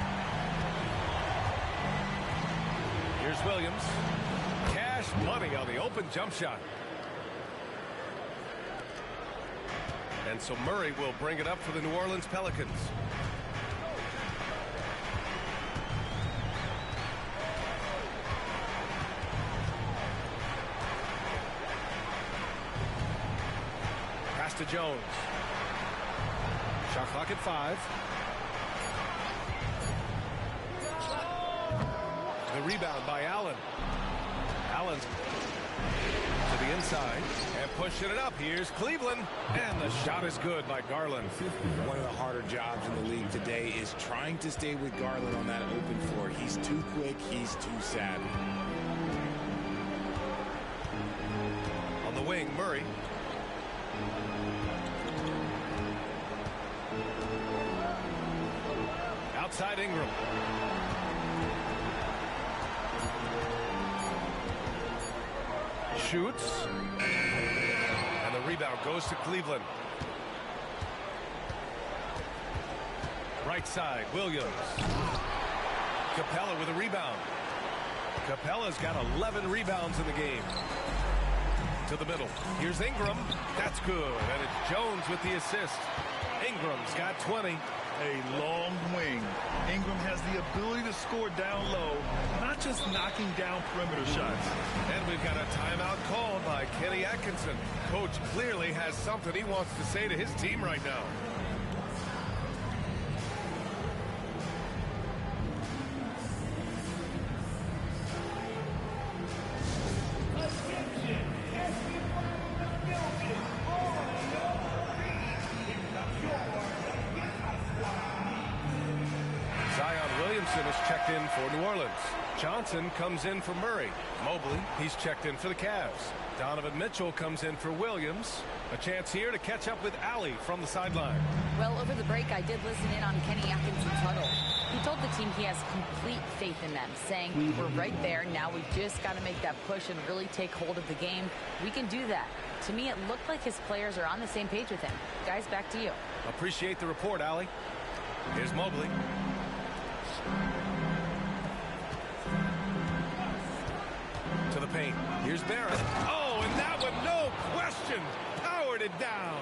Here's Williams. Cash money on the open jump shot. And so Murray will bring it up for the New Orleans Pelicans. Pass to Jones. Shot clock at 5. The rebound by Allen. Allen's to the inside and pushing it up. Here's Cleveland, and the shot is good by Garland. One of the harder jobs in the league today is trying to stay with Garland on that open floor. He's too quick. He's too savvy. On the wing, Murray. Outside Ingram. Shoots. And the rebound goes to Cleveland. Right side, Williams. Capella with a rebound. Capella's got 11 rebounds in the game. To the middle. Here's Ingram. That's good. And it's Jones with the assist. Ingram's got 20. A long wing. Ingram has the ability to score down low, not just knocking down perimeter shots. And we've got a timeout called by Kenny Atkinson. Coach clearly has something he wants to say to his team right now. Checked in for New Orleans. Johnson comes in for Murray. Mobley, he's checked in for the Cavs. Donovan Mitchell comes in for Williams. A chance here to catch up with Allie from the sideline. Well, over the break, I did listen in on Kenny Atkinson's huddle. He told the team he has complete faith in them, saying, we're right there. Now we just got to make that push and really take hold of the game. We can do that. To me, it looked like his players are on the same page with him. Guys, back to you. Appreciate the report, Allie. Here's Mobley. To the paint. Here's Barrett. Oh, and that one, no question, powered it down.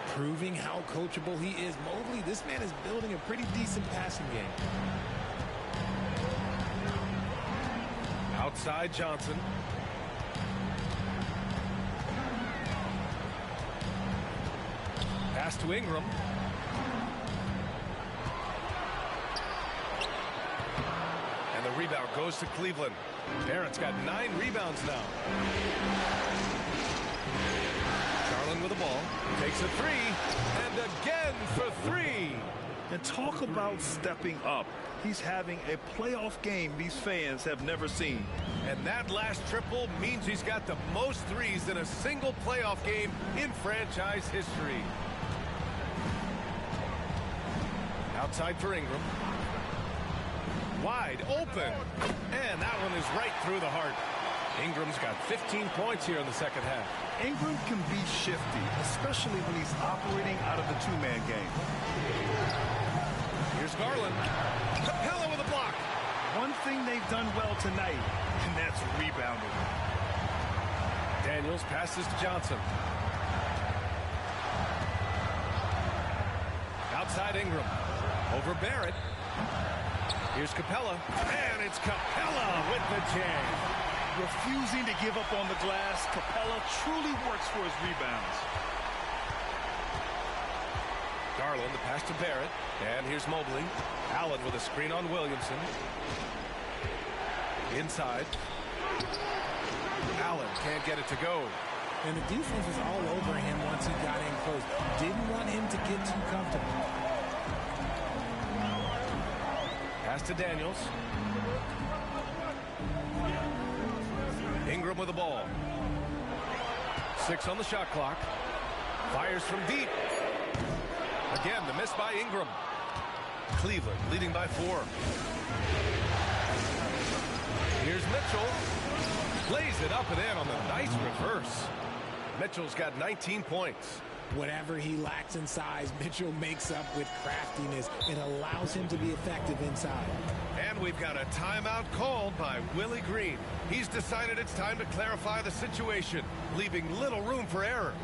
Proving how coachable he is. Mobley, this man is building a pretty decent passing game. Outside Johnson. Pass to Ingram. And the rebound goes to Cleveland. Barrett's got 9 rebounds now. Garland with the ball. Takes a 3. And again for 3. And talk about stepping up. He's having a playoff game these fans have never seen. And that last triple means he's got the most threes in a single playoff game in franchise history. Outside for Ingram. Wide open. And that one is right through the heart. Ingram's got 15 points here in the second half. Ingram can be shifty, especially when he's operating out of the two-man game. Here's Garland. Capella with a block. One thing they've done well tonight, and that's rebounding. Daniels passes to Johnson. Outside Ingram. Over Barrett. Here's Capella. And it's Capella with the jam. Refusing to give up on the glass, Capella truly works for his rebounds. Garland, the pass to Barrett. And here's Mobley. Allen with a screen on Williamson. Inside. Allen can't get it to go. And the defense was all over him once he got in close. Didn't want him to get too comfortable. Pass to Daniels. Ingram with the ball. 6 on the shot clock. Fires from deep. Again, the miss by Ingram. Cleveland leading by 4. Here's Mitchell. Lays it up and in on the nice reverse. Mitchell's got 19 points. Whatever he lacks in size, Mitchell makes up with craftiness. It allows him to be effective inside. And we've got a timeout called by Willie Green. He's decided it's time to clarify the situation, leaving little room for error.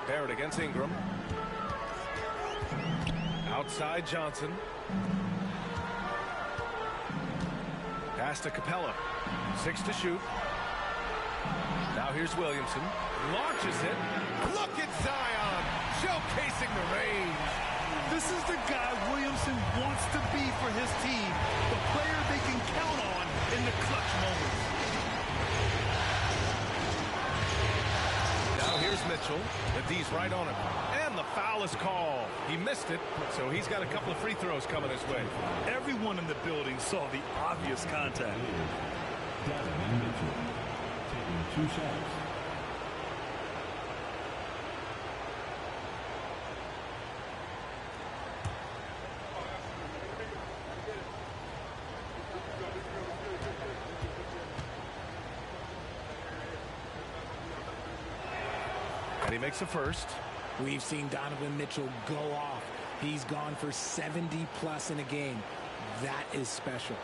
Barrett against Ingram. Outside Johnson. Pass to Capella. 6 to shoot. Now here's Williamson. Launches it. Look at Zion showcasing the range. This is the guy Williamson wants to be for his team. The player they can count on in the clutch moments. Now here's Mitchell. The D's right on him. And the foul is called. He missed it, so he's got a couple of free throws coming his way. Everyone in the building saw the obvious contact. Donovan Mitchell taking 2 shots. And he makes the first. We've seen Donovan Mitchell go off. He's gone for 70 plus in a game. That is special.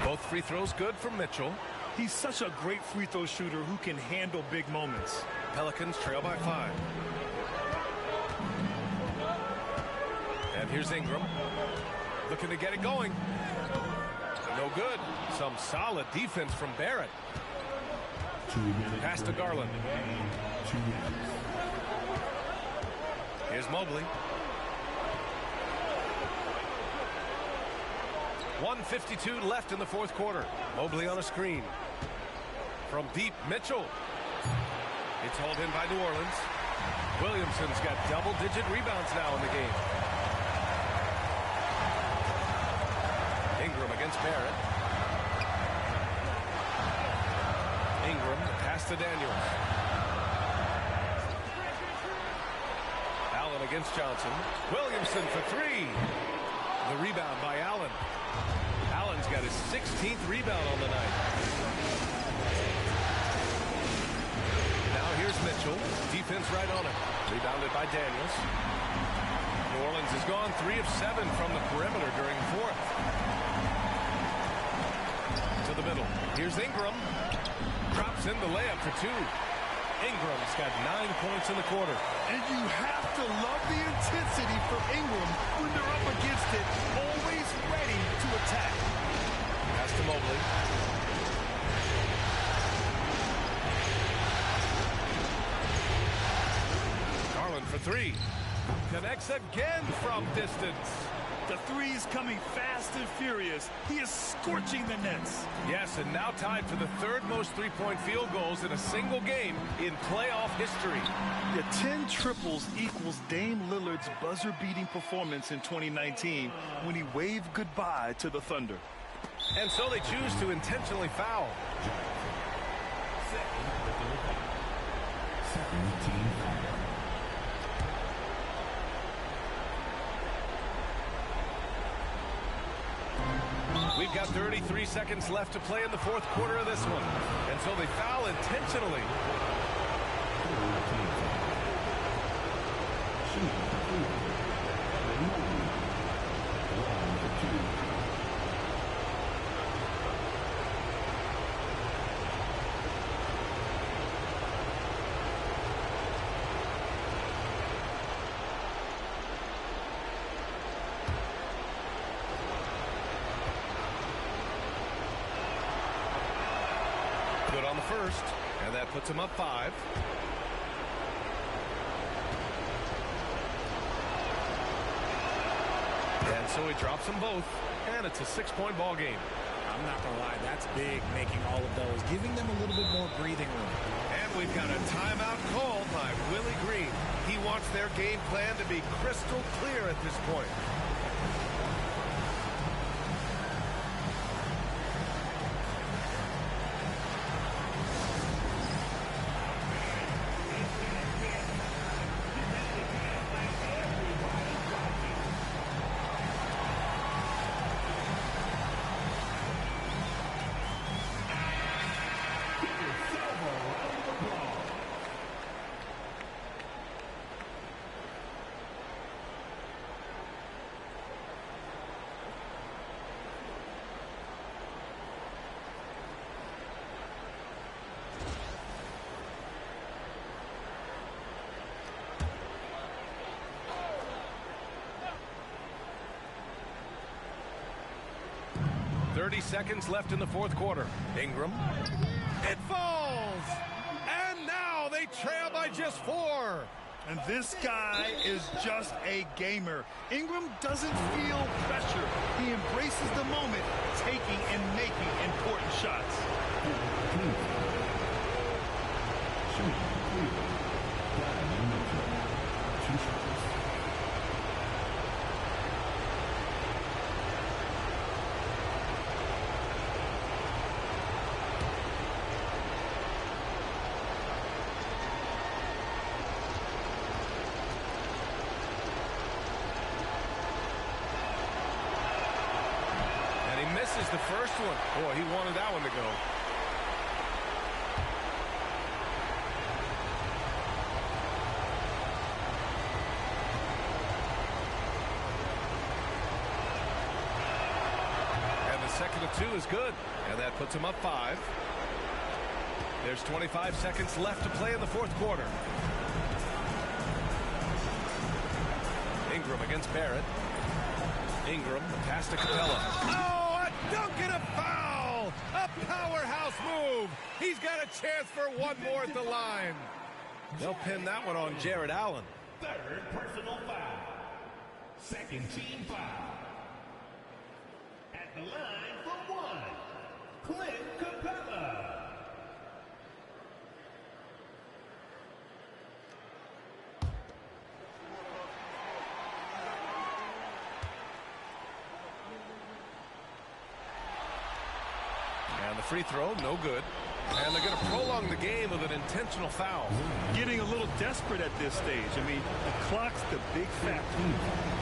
Both free throws good for Mitchell. He's such a great free throw shooter who can handle big moments. Pelicans trail by 5. And here's Ingram. Looking to get it going. No good. Some solid defense from Barrett. 2 minutes. Pass to Garland. 2 minutes. Here's Mobley. 1:52 left in the fourth quarter. Mobley on a screen. From deep, Mitchell. It's hauled in by New Orleans. Williamson's got double-digit rebounds now in the game. Ingram against Barrett. Ingram, pass to Daniels. Allen against Johnson. Williamson for three. The rebound by Allen. Allen's got his 16th rebound on the night. Now here's Mitchell. Defense right on him. Rebounded by Daniels. New Orleans has gone 3 of 7 from the perimeter during the fourth. To the middle. Here's Ingram. Drops in the layup for two. Ingram's got 9 points in the quarter. And you have to love the intensity for Ingram when they're up against it, always ready to attack. Pass to Mobley. Garland for three. Connects again from distance. The three's coming fast and furious. He is scorching the Nets. Yes, and now tied for the third most three-point field goals in a single game in playoff history. The 10 triples equals Dame Lillard's buzzer-beating performance in 2019 when he waved goodbye to the Thunder. And so they choose to intentionally foul. Second team foul. We've got 33 seconds left to play in the fourth quarter of this one. And so they foul intentionally. Good on the first, and that puts him up 5. And so he drops them both, and it's a 6-point ball game. I'm not going to lie, that's big, making all of those, giving them a little bit more breathing room. And we've got a timeout called by Willie Green. He wants their game plan to be crystal clear at this point. Seconds left in the fourth quarter. Ingram. It falls! And now they trail by just 4. And this guy is just a gamer. Ingram doesn't feel pressure. He embraces the moment, taking and making important shots. Misses the first one. Boy, he wanted that one to go. And the second of 2 is good. And that puts him up 5. There's 25 seconds left to play in the fourth quarter. Ingram against Barrett. Ingram, the pass to Capella. Oh! Dunk and a foul! A powerhouse move! He's got a chance for one more at the line. They'll pin that one on Jared Allen. Third personal foul. Second team foul. At the line for 1, Clint Capella. free throw, no good. And they're going to prolong the game with an intentional foul. Getting a little desperate at this stage. I mean, the clock's the big factor.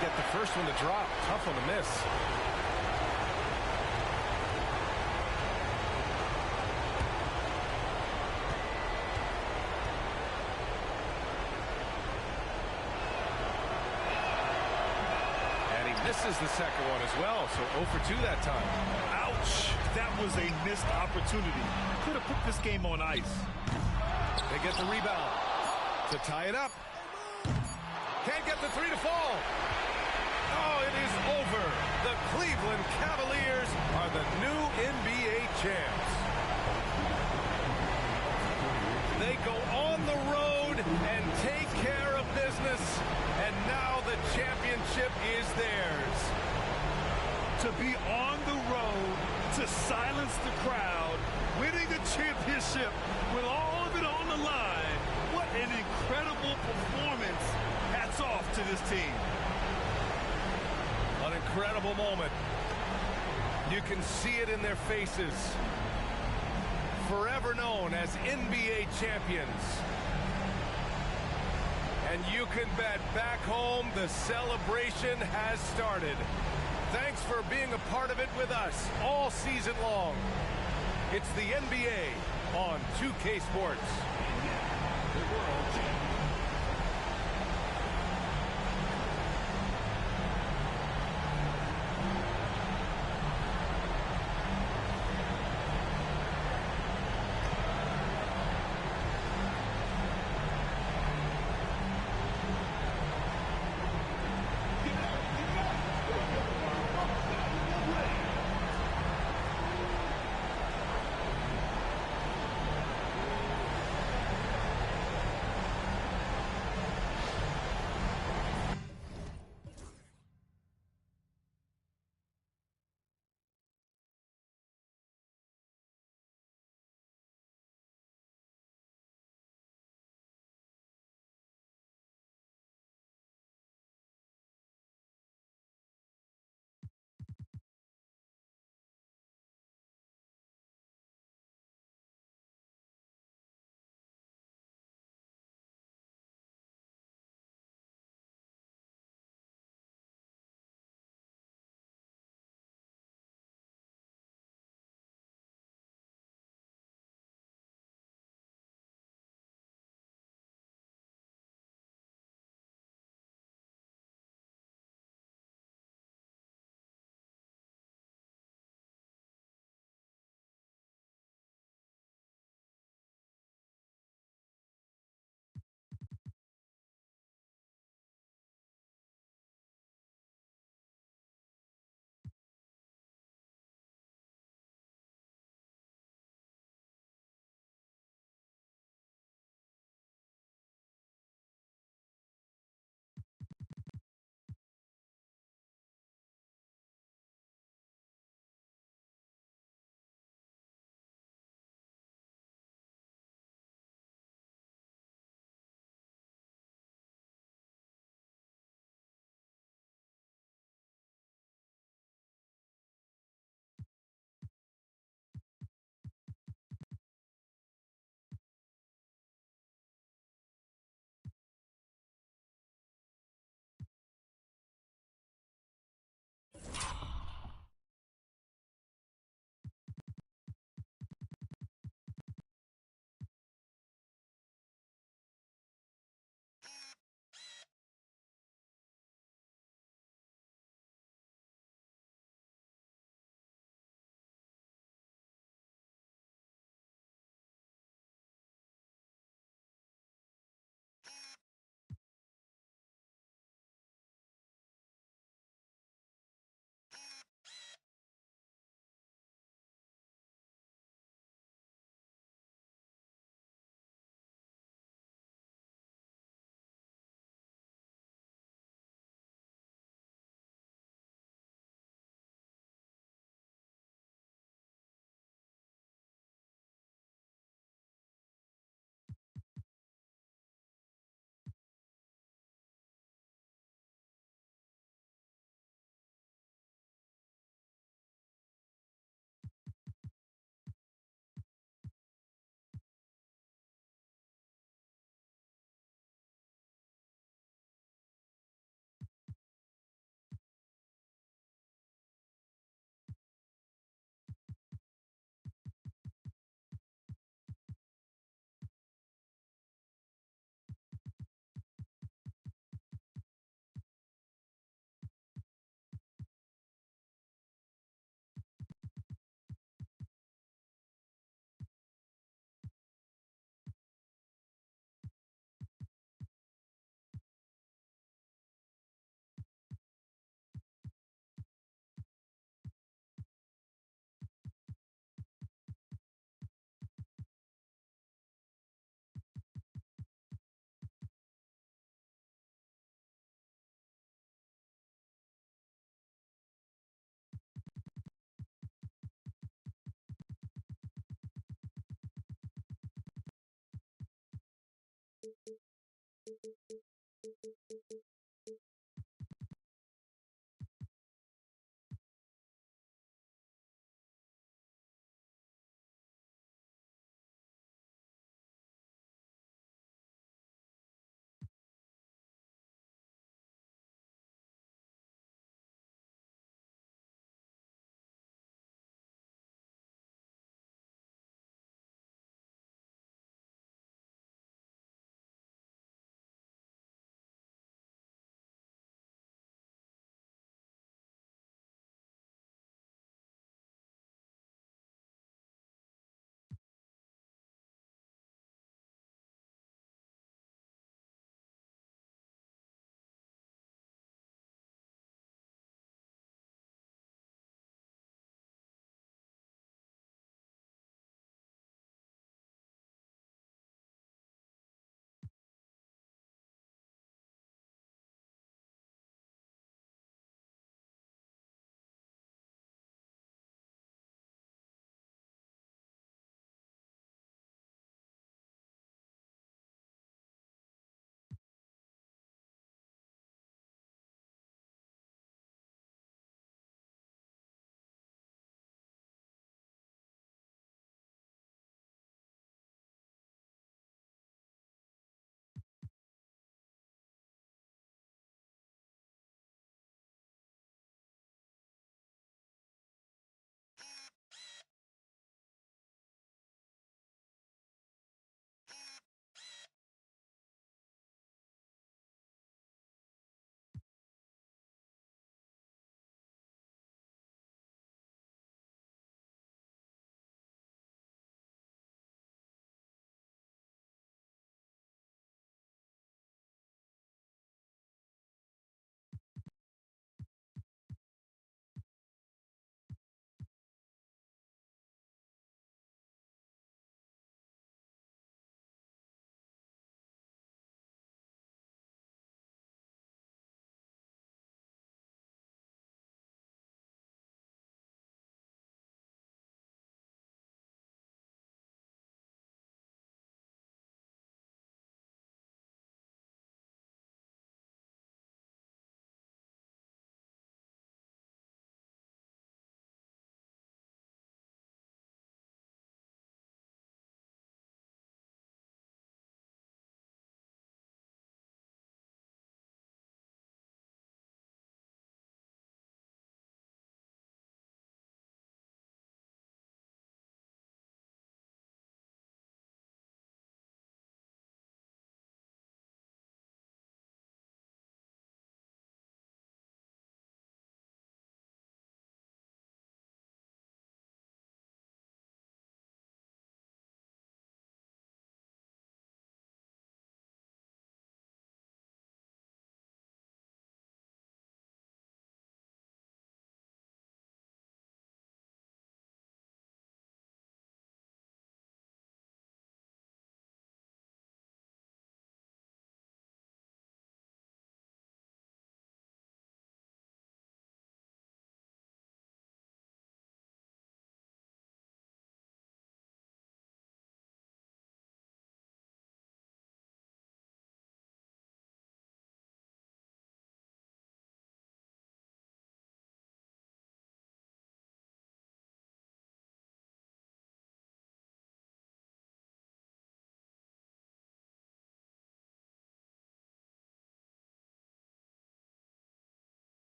Get the first one to drop. Tough one to miss. And he misses the second one as well, so 0 for 2 that time. Ouch! That was a missed opportunity. Could have put this game on ice. They get the rebound to tie it up. Can't get the three to fall. Oh, it is over. The Cleveland Cavaliers are the new NBA champs. They go on the road and take care of business, and now the championship is theirs. To be on the road, to silence the crowd, winning the championship with all of it on the line. What an incredible performance. Hats off to this team. An incredible moment. You can see it in their faces. Forever known as NBA champions. And you can bet back home the celebration has started. Thanks for being a part of it with us all season long. It's the NBA on 2K Sports.